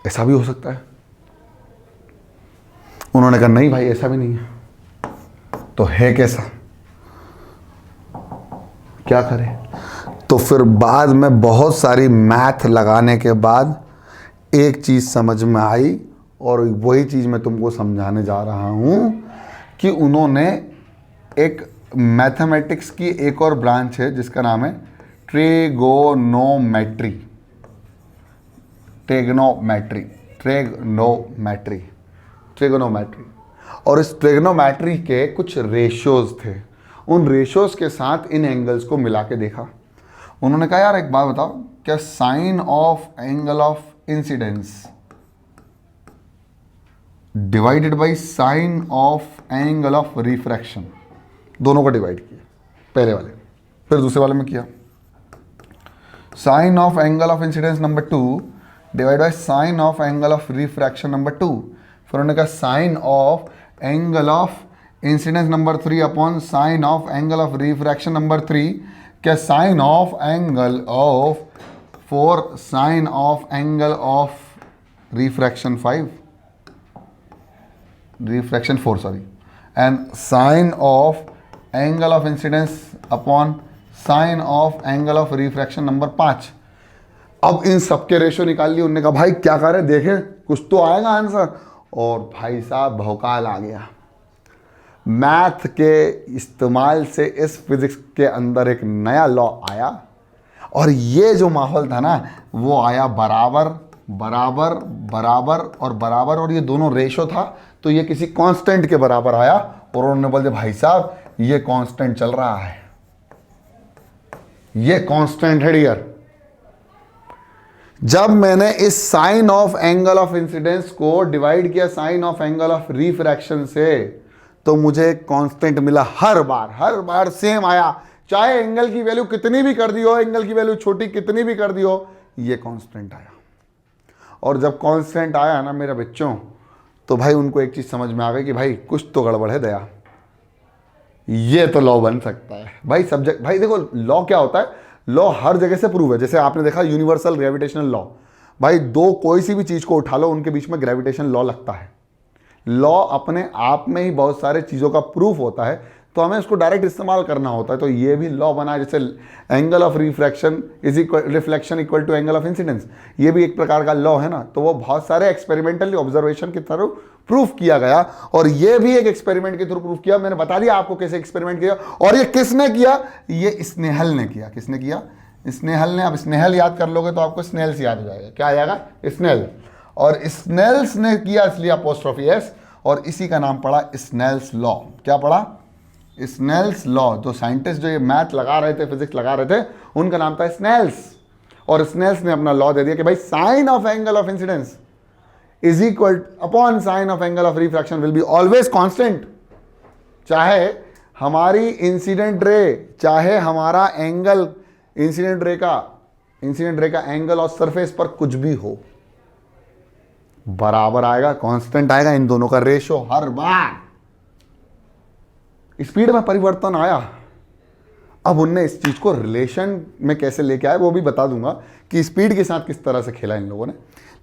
ऐसा भी हो सकता है। उन्होंने कहा नहीं भाई ऐसा भी नहीं है, तो है कैसा? क्या करें? तो फिर बाद में बहुत सारी मैथ लगाने के बाद एक चीज़ समझ में आई, और वही चीज़ मैं तुमको समझाने जा रहा हूँ कि उन्होंने एक मैथमेटिक्स की एक और ब्रांच है जिसका नाम है ट्रिगोनोमेट्री। ट्रिगोनोमेट्री। और इस ट्रिगोनोमेट्री के कुछ रेशियोज थे, उन रेशियोज के साथ इन एंगल्स को मिला के देखा। उन्होंने कहा यार एक बात बताओ, क्या sine of angle of incidence divided by sine of angle of refraction, दोनों को डिवाइड किया पहले वाले, फिर दूसरे वाले में किया sine of angle of incidence number 2 divide by sine of angle of refraction number 2। फिर उन्होंने कहा sine of angle of incidence number 3 upon sine of angle of refraction number 3, क्या sine of angle of 4 sine of angle of refraction 4 sorry, and sine of angle of incidence upon sine of angle of refraction number 5। अब इन सबके ratio निकाल लिए। उन्होंने कहा भाई क्या करें, देखें कुछ तो आएगा आंसर। और भाई साहब भौकाल आ गया। मैथ के इस्तेमाल से इस फिजिक्स के अंदर एक नया लॉ आया, और ये जो माहौल था ना वो आया बराबर बराबर बराबर और बराबर, और ये दोनों रेशो था तो ये किसी कांस्टेंट के बराबर आया। और उन्होंने बोल दिया भाई साहब ये कांस्टेंट चल रहा है, ये कांस्टेंट है डियर। जब मैंने इस sine of angle of incidence को डिवाइड किया sine of angle of refraction से, तो मुझे एक कांस्टेंट मिला। हर बार सेम आया, चाहे एंगल की वैल्यू कितनी भी कर दी हो, एंगल की वैल्यू छोटी कितनी भी कर दी हो, ये कांस्टेंट आया। और जब कांस्टेंट आया ना मेरे बच्चों, तो भाई उनको एक चीज समझ में आ गई कि भाई कुछ तो गड़बड़ है दया, ये तो लॉ बन सकता है। भाई सब्जेक्ट, भाई देखो लॉ क्या होता है, लॉ हर जगह से प्रूव है। जैसे आपने देखा यूनिवर्सल ग्रेविटेशनल लॉ, भाई दो कोई सी भी चीज को उठा लो, उनके बीच में ग्रेविटेशन लॉ लगता है। लॉ अपने आप में ही बहुत सारे चीजों का प्रूफ होता है, तो हमें उसको डायरेक्ट इस्तेमाल करना होता है। तो ये भी लॉ बना, जैसे angle of refraction is reflection equal to angle of incidence, ये भी एक प्रकार का लॉ है ना। तो वो बहुत सारे एक्सपेरिमेंटली ऑब्जर्वेशन के थ्रू प्रूफ किया गया, और ये भी एक एक्सपेरिमेंट के थ्रू प्रूफ किया। मैंने बता दिया आपको कैसे एक्सपेरिमेंट किया, और ये किसने किया, ये स्नेहल ने किया। किसने किया, स्नेहल ने। अब स्नेहल याद कर लोगे तो आपको स्नेल्स याद हो जाएगा। क्या आ जाएगा, स्नेल। और स्नेल्स ने किया इसलिए अपोस्ट्रोफी एस, और इसी का नाम पड़ा स्नेल्स लॉ। क्या पड़ा, स्नेल्स लॉ। जो साइंटिस्ट जो ये मैथ लगा रहे थे, फिजिक्स लगा रहे थे, उनका नाम था स्नेल्स। और स्नेल्स ने अपना लॉ दे दिया कि भाई sine of angle of incidence is equal upon sine of angle of refraction will be always constant. चाहे हमारी इंसिडेंट रे, चाहे हमारा एंगल इंसिडेंट रे का एंगल और सरफेस पर कुछ भी हो, बराबर आएगा, कांस्टेंट आएगा। इन दोनों का रेशो हर बार। स्पीड में परिवर्तन आया, अब उनने इस चीज को रिलेशन में कैसे लेके आए वो भी बता दूंगा कि स्पीड के साथ किस तरह से खेला इन लोगों ने।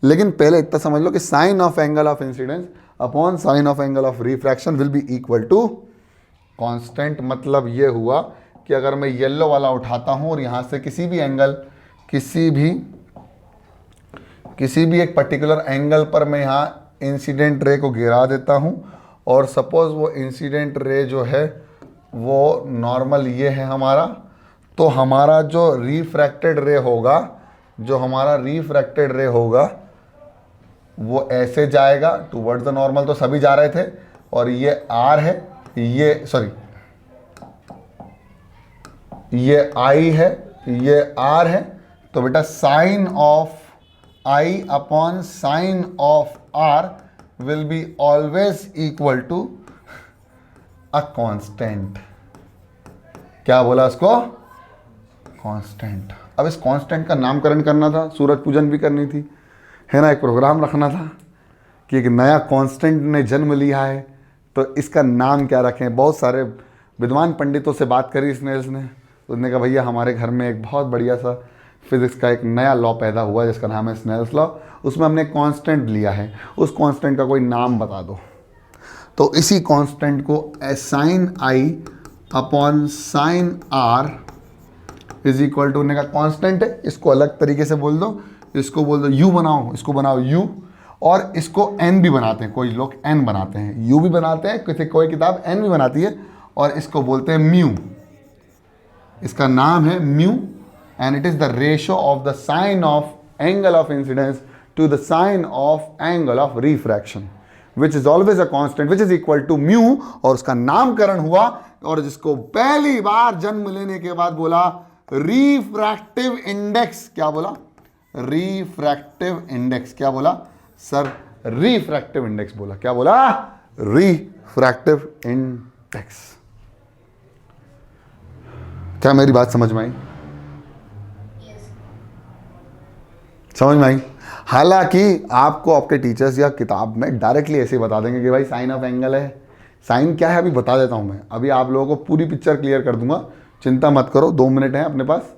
लेकिन पहले इतना समझ लो कि sine of angle of incidence upon sine of angle of refraction will be equal to constant. मतलब ये हुआ कि अगर मैं येलो वाला उठाता हूं और यहां से किसी भी एंगल, किसी भी एक पर्टिकुलर एंगल पर मैं यहाँ इंसिडेंट रे को गिरा देता हूँ, और सपोज वो इंसिडेंट रे जो है वो नॉर्मल ये है हमारा, तो हमारा जो रिफ्रैक्टेड रे होगा वो ऐसे जाएगा टुवर्ड्स द नॉर्मल। तो सभी जा रहे थे, और ये आर है, ये आई है, ये आर है। तो बेटा sine of I upon sine of R will be always equal to a constant। क्या बोला उसको, कांस्टेंट। अब इस कांस्टेंट का नामकरण करना था, सूरज पूजन भी करनी थी, है ना, एक प्रोग्राम रखना था कि एक नया कांस्टेंट ने जन्म लिया है, तो इसका नाम क्या रखें। बहुत सारे विद्वान पंडितों से बात करी स्नेल्स ने, उसने कहा भैया हमारे घर में एक बहुत बढ़िया सा फिजिक्स का एक नया लॉ पैदा हुआ जिसका नाम है स्नेल्स लॉ, उसमें हमने कांस्टेंट लिया है, उस कांस्टेंट का कोई नाम बता दो। तो इसी कांस्टेंट को sine I upon sine R is equal to, का कांस्टेंट है, इसको अलग तरीके से बोल दो, इसको बोल दो यू बनाओ, इसको बनाओ यू, और इसको एन भी बनाते हैं, कोई लोग एन बनाते हैं, यू भी बनाते हैं, कोई किताब एन भी बनाती है, और इसको बोलते हैं म्यू। इसका नाम है mu, and it is the ratio of the sine of angle of incidence to the sine of angle of refraction, which is always a constant, which is equal to mu। और उसका नामकरण हुआ, और जिसको पहली बार जन्म लेने के बाद बोला रिफ्रैक्टिव इंडेक्स। क्या बोला, रिफ्रैक्टिव इंडेक्स। क्या बोला सर, रिफ्रैक्टिव इंडेक्स बोला। क्या बोला, रिफ्रैक्टिव इंडेक्स। क्या मेरी बात समझ में आई, समझ में आई। हालांकि आपको आपके टीचर्स या किताब में डायरेक्टली ऐसे बता देंगे कि भाई साइन ऑफ एंगल है, साइन क्या है अभी बता देता हूं मैं। अभी आप लोगों को पूरी पिक्चर क्लियर कर दूंगा, चिंता मत करो, 2 मिनट हैं अपने पास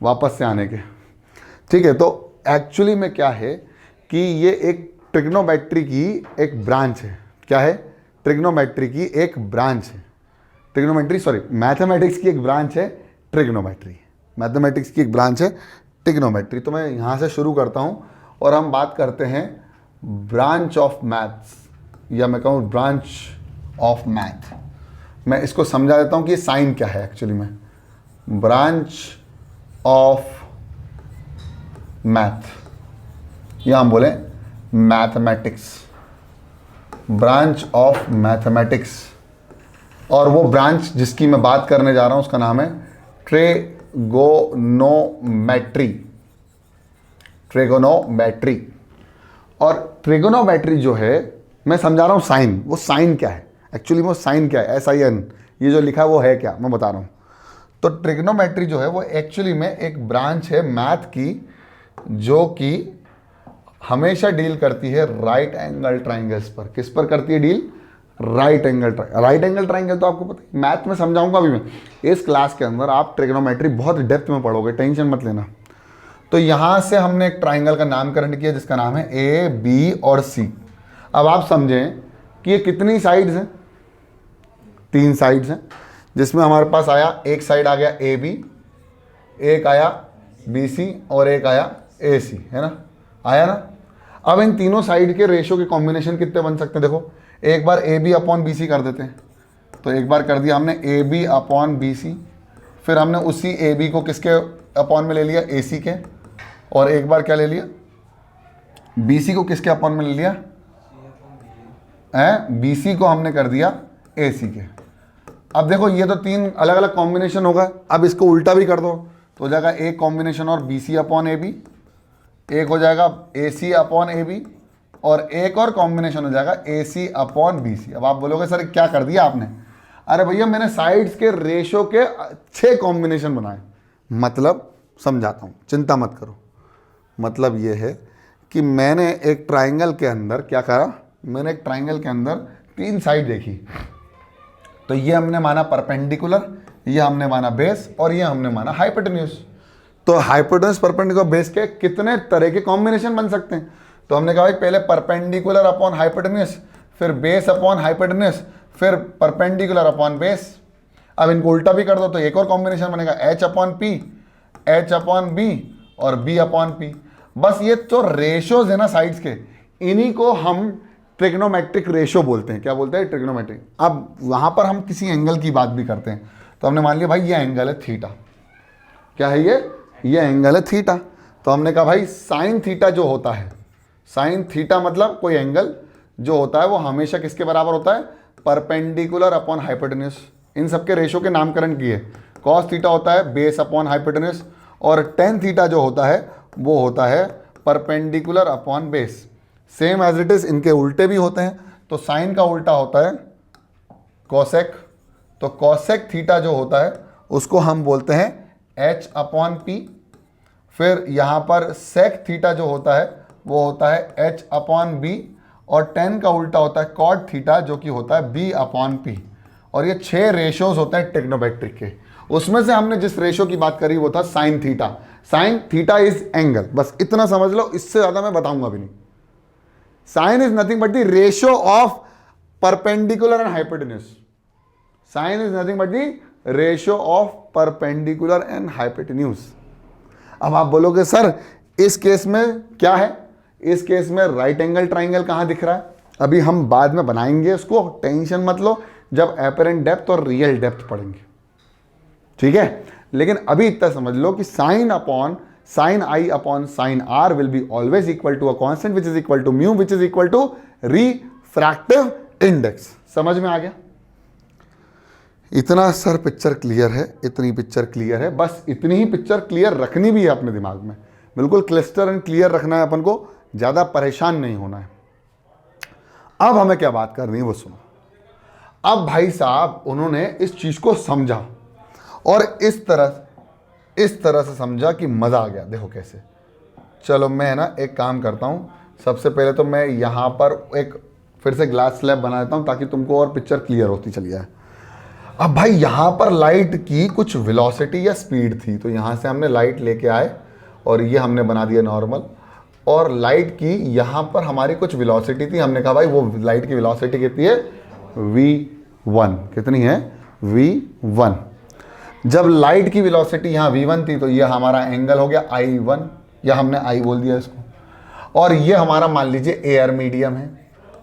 वापस से आने के, ठीक है। तो एक्चुअली में क्या है कि ये एक ट्रिग्नोमेट्री की एक ब्रांच है। क्या है, ट्रिग्नोमेट्री की एक ब्रांच है। मैथमेटिक्स की एक ब्रांच है ट्रिग्नोमेट्री, मैथमेटिक्स की एक ब्रांच है ट्रिग्नोमेट्री। तो मैं यहाँ से शुरू करता हूँ और हम बात करते हैं ब्रांच ऑफ मैथ्स, या मैं कहूँ ब्रांच ऑफ मैथ। मैं इसको समझा देता हूँ कि साइन क्या है एक्चुअली में। ब्रांच ऑफ मैथ, या हम बोले मैथमेटिक्स, ब्रांच ऑफ मैथमेटिक्स। और वो ब्रांच जिसकी मैं बात करने जा रहा हूं उसका नाम है ट्रिगोनोमेट्री। ट्रिगोनोमेट्री। और ट्रिगोनोमेट्री जो है, मैं समझा रहा हूं साइन। वो साइन क्या है एक्चुअली, वो साइन क्या है, SIN, ये जो लिखा है वो है क्या, मैं बता रहा हूं। तो ट्रिगोनोमेट्री जो है वो एक्चुअली में एक ब्रांच है मैथ की, जो कि हमेशा डील करती है राइट एंगल ट्राइंगल्स पर। किस पर करती है डील? राइट एंगल ट्राइंगल तो आपको पता है, मैथ में समझाऊंगा अभी मैं। इस क्लास के अंदर आप ट्रिगोनोमेट्री बहुत डेप्थ में पढ़ोगे, टेंशन मत लेना। तो यहां से हमने एक ट्राइंगल का नामकरण किया जिसका नाम है AB और C। अब आप समझें कि ये कितनी साइड्स हैं? 3 साइड्स हैं, जिसमें हमारे पास आया, एक साइड आ गया AB, एक आया BC और एक आया AC, है ना, आया ना। अब इन तीनों साइड के रेशो के कॉम्बिनेशन कितने बन सकते हैं? देखो, एक बार AB अपॉन BC कर देते हैं। तो एक बार कर दिया हमने AB अपॉन BC, फिर हमने उसी AB को किसके अपॉन में ले लिया? AC के। और एक बार क्या ले लिया? BC को किसके अपॉन में ले लिया? BC को हमने कर दिया AC के। अब देखो, ये तो 3 अलग अलग कॉम्बिनेशन होगा। अब इसको उल्टा भी कर दो तो हो जाएगा एक कॉम्बिनेशन और BC अपॉन AB, एक हो जाएगा AC अपॉन AB, और एक और कॉम्बिनेशन हो जाएगा AC अपॉन BC। अब आप बोलोगे सर क्या कर दिया आपने? अरे भैया, मैंने साइड्स के रेशो के 6 कॉम्बिनेशन बनाए। मतलब समझाता हूँ, चिंता मत करो। मतलब ये है कि मैंने एक ट्राइंगल के अंदर क्या करा, मैंने एक ट्राइंगल के अंदर 3 साइड देखी। तो ये हमने माना परपेंडिकुलर, ये हमने माना बेस, और ये हमने माना हाइपोटेन्यूज। तो हाइपोटेन्यूज परपेंडिकुलर बेस के कितने तरह के कॉम्बिनेशन बन सकते हैं? तो हमने कहा भाई पहले परपेंडिकुलर अपॉन हाइपोटेन्यूज, फिर बेस अपॉन हाइपोटेन्यूज, फिर परपेंडिकुलर अपॉन बेस। अब इनको उल्टा भी कर दो तो एक और कॉम्बिनेशन बनेगा H upon P, H upon B और B अपॉन P। बस ये जो रेशोज है ना साइड्स के, इन्हीं को हम ट्रिग्नोमेट्रिक रेशो बोलते हैं। क्या बोलते हैं? ट्रिग्नोमेट्रिक। अब वहां पर हम किसी एंगल की बात भी करते हैं। तो हमने मान लिया भाई ये एंगल है थीटा। क्या है ये एंगल है थीटा। तो हमने कहा भाई साइन थीटा जो होता है, साइन थीटा मतलब कोई एंगल जो होता है वो हमेशा किसके बराबर होता है? Perpendicular upon hypotenuse. इन सबके रेशो के नामकरण किए। कॉस थीटा होता है बेस अपॉन हाइपोटेन्यूज, और टेन थीटा जो होता है वो होता है perpendicular upon base. Same as it is इनके उल्टे भी होते हैं। तो साइन का उल्टा होता है कॉसेक। तो कॉसेक थीटा जो होता है उसको हम बोलते हैं H अपॉन P। फिर यहाँ पर सेक थीटा जो होता है वो होता है H अपॉन B, और टेन का उल्टा होता है कॉट थीटा जो कि होता है B अपॉन P। और ये 6 रेशोज होते हैं ट्रिग्नोमेट्रिक के। उसमें से हमने जिस रेशो की बात करी वो था sine theta. Sine theta is angle, बस इतना समझ लो, इससे ज़्यादा मैं बताऊंगा भी नहीं। Sine is nothing but the ratio of perpendicular and hypotenuse. Sine is nothing but the ratio of perpendicular and hypotenuse. अब आप बोलोगे सर इस केस में क्या है? इस केस में राइट एंगल ट्राइंगल कहां दिख रहा है? अभी हम बाद में बनाएंगे उसको, टेंशन मत लो, जब एपरेंट डेप्थ और रियल डेप्थ पढ़ेंगे, ठीक है। लेकिन अभी इतना समझ लो कि sine upon sine I upon sine R will be always equal to a constant which is equal to mu which is equal to refractive index. समझ में आ गया? इतना सर पिक्चर क्लियर है, इतनी पिक्चर क्लियर है, बस इतनी ही पिक्चर क्लियर रखनी भी है अपने दिमाग में, बिल्कुल क्लिस्टर एंड क्लियर रखना है अपन को, ज़्यादा परेशान नहीं होना है। अब हमें क्या बात करनी है वो सुनो। अब भाई साहब उन्होंने इस चीज़ को समझा और इस तरह से समझा कि मज़ा आ गया। देखो कैसे, चलो मैं ना एक काम करता हूँ, सबसे पहले तो मैं यहाँ पर एक फिर से ग्लास स्लैब बना देता हूँ ताकि तुमको और पिक्चर क्लियर होती चली जाए। अब भाई यहाँ पर लाइट की कुछ वेलोसिटी या स्पीड थी, तो यहाँ से हमने लाइट लेके आए और ये हमने बना दिया नॉर्मल। और लाइट की यहाँ पर हमारी कुछ वेलोसिटी थी, हमने कहा भाई वो लाइट की वेलोसिटी कितनी है? v1। कितनी है? v1। जब लाइट की वेलोसिटी यहाँ v1 थी तो ये हमारा एंगल हो गया i1, या हमने i बोल दिया इसको। और ये हमारा मान लीजिए एयर मीडियम है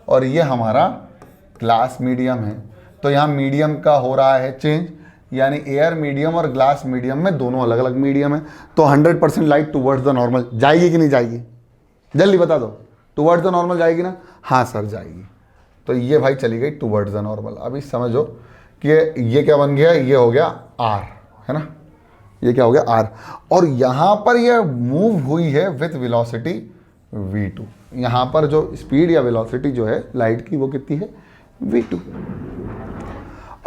और ये हमारा ग्लास मीडियम है। तो यहाँ मीडियम का हो रहा है चेंज, यानी एयर मीडियम और ग्लास मीडियम में दोनों अलग अलग मीडियम है। तो 100% लाइट टुवर्ड्स द नॉर्मल जाएगी कि नहीं जाएगी? जल्दी बता दो, टुवर्ड्स द नॉर्मल जाएगी ना? हाँ सर जाएगी। तो ये भाई चली गई टुवर्ड्स द नॉर्मल। अभी समझो कि ये क्या बन गया, ये हो गया r, है ना, ये क्या हो गया r, और यहां पर ये मूव हुई है विथ वेलोसिटी v2। यहां पर जो स्पीड या वेलोसिटी जो है लाइट की वो कितनी है, v2।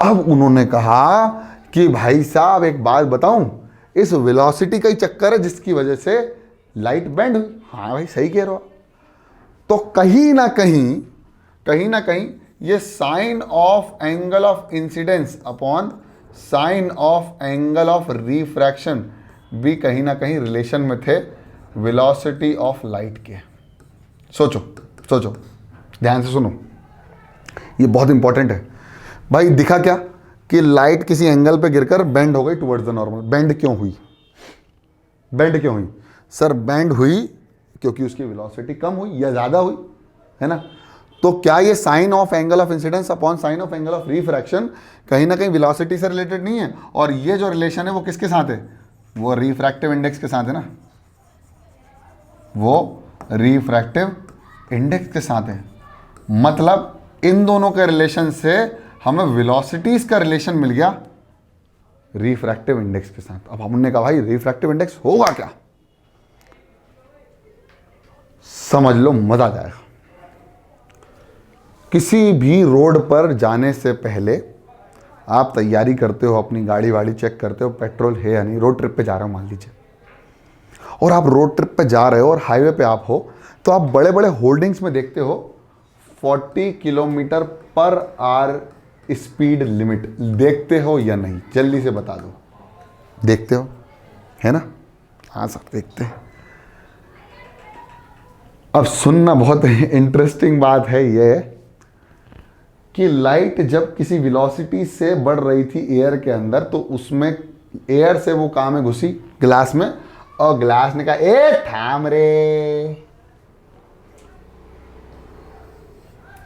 अब उन्होंने कहा कि भाई साहब एक बात बताऊं, इस वेलोसिटी का ही चक्कर है जिसकी वजह से लाइट बेंड हुई। हाँ भाई सही कह रहे हो। तो कहीं ना कहीं ये sine of angle of incidence upon sine of angle of refraction भी कहीं ना कहीं रिलेशन में थे वेलोसिटी ऑफ लाइट के। सोचो ध्यान से सुनो, ये बहुत इंपॉर्टेंट है भाई। दिखा क्या कि लाइट किसी एंगल पे गिरकर बेंड हो गई टुवर्ड्स द नॉर्मल। बेंड क्यों हुई सर? बेंड हुई क्योंकि उसकी वेलोसिटी कम हुई या ज़्यादा हुई, है ना। तो क्या ये sine of angle of incidence upon sine of angle of refraction कहीं ना कहीं वेलोसिटी से रिलेटेड नहीं है? और ये जो रिलेशन है वो किसके साथ है? वो रिफ्रैक्टिव इंडेक्स के साथ है ना, वो रिफ्रैक्टिव इंडेक्स के साथ है। मतलब इन दोनों के रिलेशन से हमें वेलोसिटीज का रिलेशन मिल गया रिफ्रैक्टिव इंडेक्स के साथ। अब हमने कहा भाई रिफ्रैक्टिव इंडेक्स होगा क्या, समझ लो, मजा आ जाएगा। किसी भी रोड पर जाने से पहले आप तैयारी करते हो, अपनी गाड़ी वाड़ी चेक करते हो पेट्रोल है या नहीं। रोड ट्रिप पे जा रहे हो मान लीजिए, और आप रोड ट्रिप पे जा रहे हो और हाईवे पे आप हो, तो आप बड़े बड़े होर्डिंग्स में देखते हो 40 kilometre per hour speed limit. देखते हो या नहीं, जल्दी से बता दो। देखते हो, है ना? हाँ सर देखते हैं। अब सुनना, बहुत इंटरेस्टिंग बात है ये कि लाइट जब किसी वेलोसिटी से बढ़ रही थी एयर के अंदर, तो उसमें एयर से वो कहाँ में घुसी? ग्लास में। और ग्लास ने कहा ए थाम रे,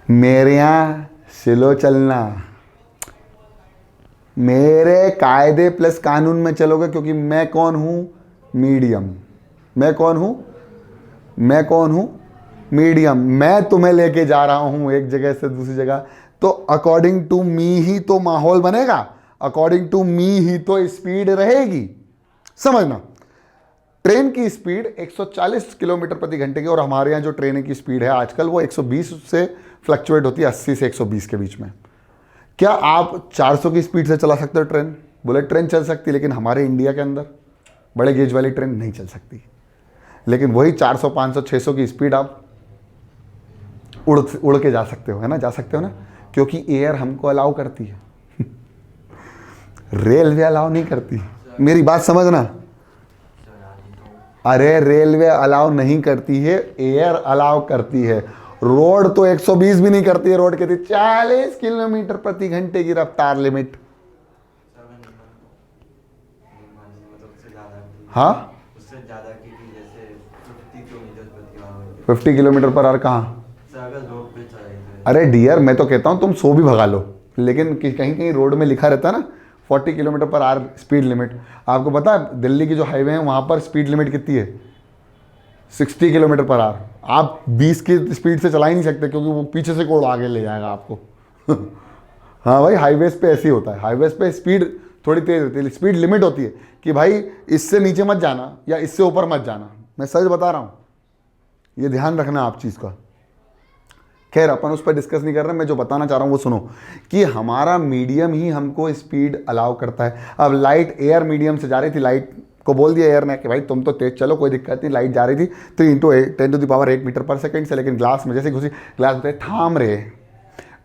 मेरे यहां स्लो चलना, मेरे कायदे प्लस कानून में चलोगे, क्योंकि मैं कौन हूं? मीडियम। मैं कौन हूं? मीडियम। मैं तुम्हें लेके जा रहा हूं एक जगह से दूसरी जगह, तो अकॉर्डिंग टू मी ही तो माहौल बनेगा, अकॉर्डिंग टू मी ही तो स्पीड रहेगी। समझना, ट्रेन की स्पीड 140 किलोमीटर प्रति घंटे की, और हमारे यहाँ जो ट्रेन की स्पीड है आजकल वो 120 से फ्लक्चुएट होती है, 80 से 120 के बीच में। क्या आप 400 की स्पीड से चला सकते हो ट्रेन? बुलेट ट्रेन चल सकती है, लेकिन हमारे इंडिया के अंदर बड़े गेज वाली ट्रेन नहीं चल सकती। लेकिन वही 400, 500, 600 की स्पीड आप उड़ के जा सकते हो, है ना? जा सकते हो ना, क्योंकि एयर हमको अलाउ करती है रेलवे अलाउ नहीं करती। मेरी बात समझना, अरे रेलवे अलाउ नहीं करती है, एयर अलाउ करती है। रोड तो 120 भी नहीं करती है, रोड कहती 40 किलोमीटर प्रति घंटे की रफ्तार लिमिट। हाँ, उससे ज्यादा की जैसे 50 किलोमीटर पर आवर कहाँ? अरे डियर, मैं तो कहता हूँ तुम 100 भी भगा लो, लेकिन कहीं कहीं रोड में लिखा रहता है ना 40 kilometre per hour speed limit. आपको पता है दिल्ली की जो हाईवे है वहाँ पर स्पीड लिमिट कितनी है? 60 किलोमीटर पर आवर। आप 20 की स्पीड से चला ही नहीं सकते, क्योंकि वो पीछे से कोड़ आगे ले जाएगा आपको हाँ भाई, हाईवेज पे ऐसे ही होता है। हाईवेज पे स्पीड थोड़ी तेज होती है, स्पीड लिमिट होती है कि भाई इससे नीचे मत जाना या इससे ऊपर मत जाना। मैं सच बता रहा हूँ, ये ध्यान रखना आप चीज़ का। खैर अपन उस पर डिस्कस नहीं कर रहे, मैं जो बताना चाह रहा हूँ वो सुनो कि हमारा मीडियम ही हमको स्पीड अलाउ करता है। अब लाइट एयर मीडियम से जा रही थी, लाइट को बोल दिया एयर ने कि भाई तुम तो तेज चलो, कोई दिक्कत नहीं। लाइट जा रही थी 3 × 10⁸ मीटर पर सेकेंड से, लेकिन ग्लास में जैसे घुसी, ग्लास बताए थाम रे,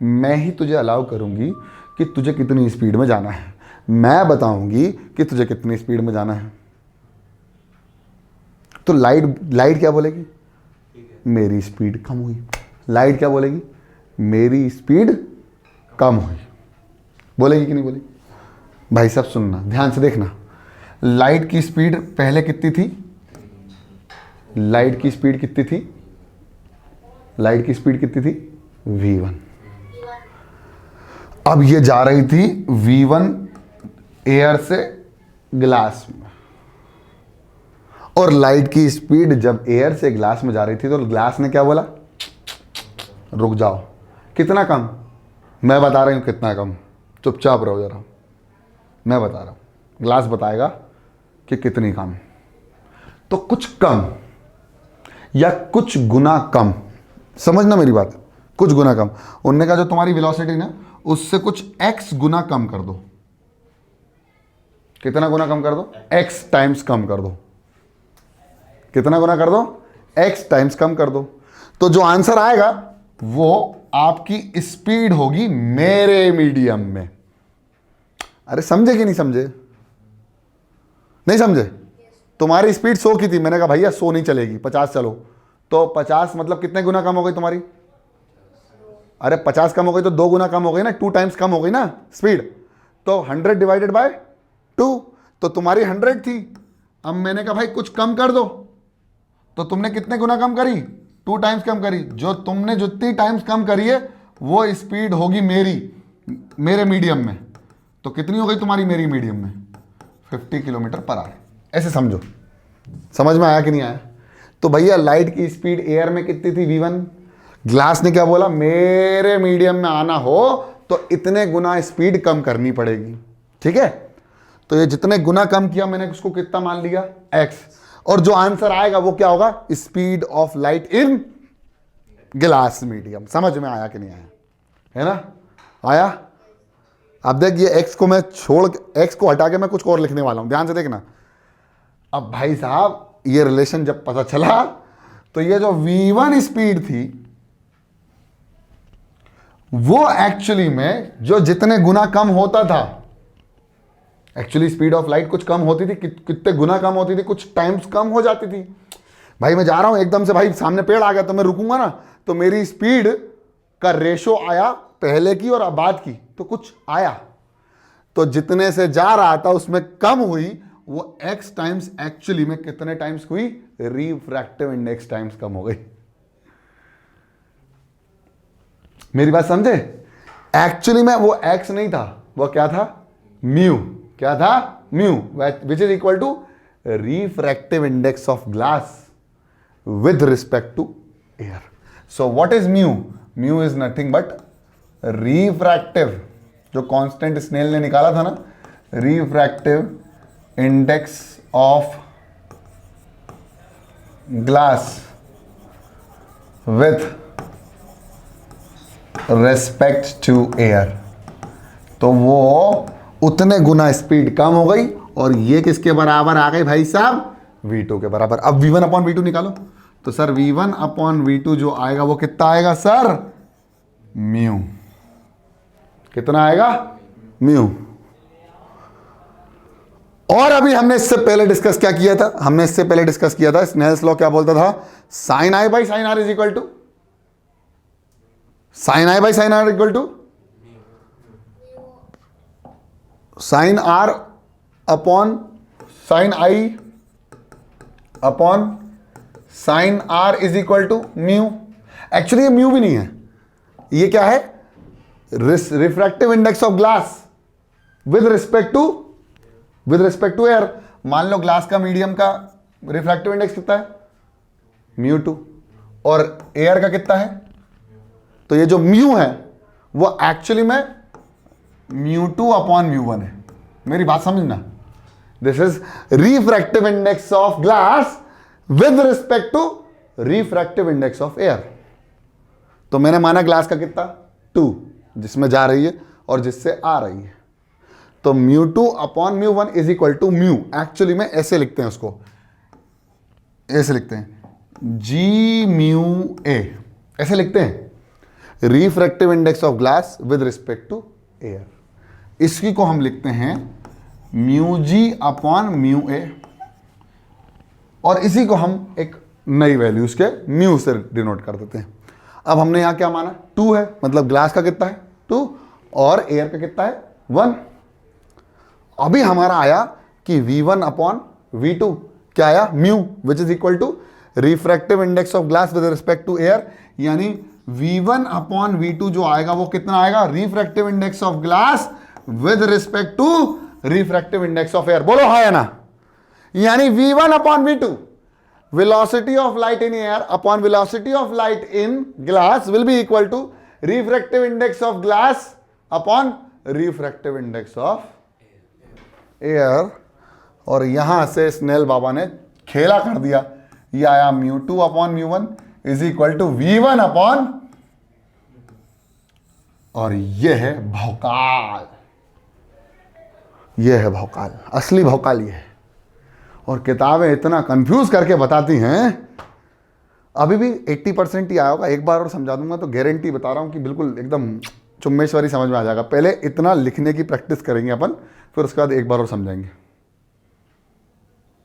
मैं ही तुझे अलाउ करूँगी कि तुझे कितनी स्पीड में जाना है, मैं बताऊँगी कि तुझे कितनी स्पीड में जाना है। तो लाइट क्या बोलेगी? मेरी स्पीड कम हुई। लाइट क्या बोलेगी? मेरी स्पीड कम हुई। बोलेगी कि नहीं बोलेगी? भाई सब सुनना, ध्यान से देखना। लाइट की स्पीड पहले कितनी थी? लाइट की स्पीड कितनी थी? लाइट की स्पीड कितनी थी? v1। अब ये जा रही थी v1 एयर से ग्लास में, और लाइट की स्पीड जब एयर से ग्लास में जा रही थी तो ग्लास ने क्या बोला? रुक जाओ। कितना कम? मैं बता रही हूं कितना कम। चुपचाप रहो जरा, मैं बता रहा हूं, ग्लास बताएगा कि कितनी कम, तो कुछ कम या कुछ गुना कम, समझना मेरी बात, कुछ गुना कम। उनने कहा जो तुम्हारी वेलोसिटी ना उससे कुछ x गुना कम कर दो। कितना गुना कम कर दो? x टाइम्स कम कर दो। कितना गुना कर दो? x टाइम्स कम कर दो। तो जो आंसर आएगा वो आपकी स्पीड होगी मेरे मीडियम में। अरे समझे कि नहीं समझे? नहीं समझे? तुम्हारी स्पीड 100 की थी, मैंने कहा भैया 100 नहीं चलेगी, 50 चलो, तो 50 मतलब कितने गुना कम हो गई तुम्हारी? अरे 50 कम हो गई तो 2 गुना कम हो गई ना, 2 टाइम्स कम हो गई ना स्पीड। तो 100 डिवाइडेड बाय 2, तो तुम्हारी 100 थी, अब मैंने कहा भाई कुछ कम कर दो, तो तुमने कितने गुना कम करी? 2 टाइम्स कम करी। जो तुमने जितनी टाइम्स कम करी है वो स्पीड होगी मेरे मीडियम में। तो कितनी हो गई तुम्हारी मेरी मीडियम में? 50 किलोमीटर पर आवर। ऐसे समझो, समझ में आया कि नहीं आया? तो भैया लाइट की स्पीड एयर में कितनी थी? v1। ग्लास ने क्या बोला? मेरे मीडियम में आना हो तो इतने गुना स्पीड कम करनी पड़ेगी। ठीक है, तो ये जितने गुना कम किया मैंने उसको कितना मान लिया? x। और जो आंसर आएगा वो क्या होगा? Speed of light in glass medium. समझ में आया कि नहीं आया? है ना? आया? अब देख, ये x को मैं x को हटा के मैं कुछ और लिखने वाला हूं, ध्यान से देखना। अब भाई साहब ये रिलेशन जब पता चला तो ये जो v1 स्पीड थी वो एक्चुअली में जो जितने गुना कम होता था, एक्चुअली स्पीड ऑफ लाइट कुछ कम होती थी, कितने गुना कम होती थी, कुछ टाइम्स कम हो जाती थी। भाई मैं जा रहा हूं एकदम से, भाई सामने पेड़ आ गया तो मैं रुकूंगा ना, तो मेरी स्पीड का रेशो आया पहले की और अब बाद की, तो कुछ आया। तो जितने से जा रहा था उसमें कम हुई, वो x टाइम्स एक्चुअली में कितने टाइम्स हुई? रिफ्रैक्टिव इंडेक्स टाइम्स कम हो गई। मेरी बात समझे? एक्चुअली में वो x नहीं था, वो क्या था? म्यू। क्या था? Mu, which is equal to refractive index of glass with respect to air. So what is mu? Mu is nothing but refractive, जो कांस्टेंट स्नेल ने निकाला था ना, refractive index of glass with respect to air. तो वो उतने गुना speed कम हो गई, और ये किसके बराबर आ गई भाई साहब? v2 के बराबर। अब v1 अपॉन v2 निकालो, तो सर v1 अपॉन v2 जो आएगा वो कितना आएगा सर? म्यू। कितना आएगा? म्यू। और अभी हमने इससे पहले डिस्कस क्या किया था? हमने इससे पहले डिस्कस किया था, स्नेल्स लॉ क्या बोलता था? Sine I by sine R is equal to sine I by sine R equal to sine R upon sine I upon sine R is equal to mu. Actually ये mu भी नहीं है, ये क्या है? Refractive index of glass with respect to air. मान लो glass का मीडियम का रिफ्रैक्टिव इंडेक्स कितना है? म्यू 2, और एयर का कितना है? तो ये जो म्यू है वो एक्चुअली में म्यू 2 अपॉन म्यू 1 है। मेरी बात समझना, this is refractive index of glass with respect to refractive index of air. तो मैंने माना ग्लास का कितना? 2, जिसमें जा रही है और जिससे आ रही है। तो mu 2 upon mu 1 is equal to mu, actually में ऐसे लिखते हैं उसको, ऐसे लिखते हैं जी म्यू ए, ऐसे लिखते हैं, refractive index of glass with respect to air. इसकी को हम लिखते हैं mu G upon mu A, और इसी को हम एक नई वैल्यूज के म्यू से डिनोट कर देते हैं। अब हमने यहां क्या माना? 2 है, मतलब ग्लास का कितना है? 2, और एयर का कितना है? 1। अभी हमारा आया कि v1 अपॉन v2 क्या आया? Mu, which is equal to refractive index of glass with respect to air, यानी v1 अपॉन v2 जो आएगा वो कितना आएगा? Refractive index of glass with respect to refractive index of air. बोलो हाँ या ना? यानी v1 upon v2, velocity of light in air upon velocity of light in glass will be equal to refractive index of glass upon refractive index of air, और यहां से snail बाबा ने खेला कर दिया, ये आया μ2 upon μ1 is equal to v1 upon, और ये है भौकाल, ये है भौकाल, असली भौकाल ये है। और किताबें इतना कंफ्यूज करके बताती हैं, अभी भी 80% ही आया होगा, एक बार और समझा दूंगा तो गारंटी बता रहा हूं कि बिल्कुल एकदम चुम्मेश्वरी समझ में आ जाएगा। पहले इतना लिखने की प्रैक्टिस करेंगे अपन, फिर उसके बाद एक बार और समझाएंगे।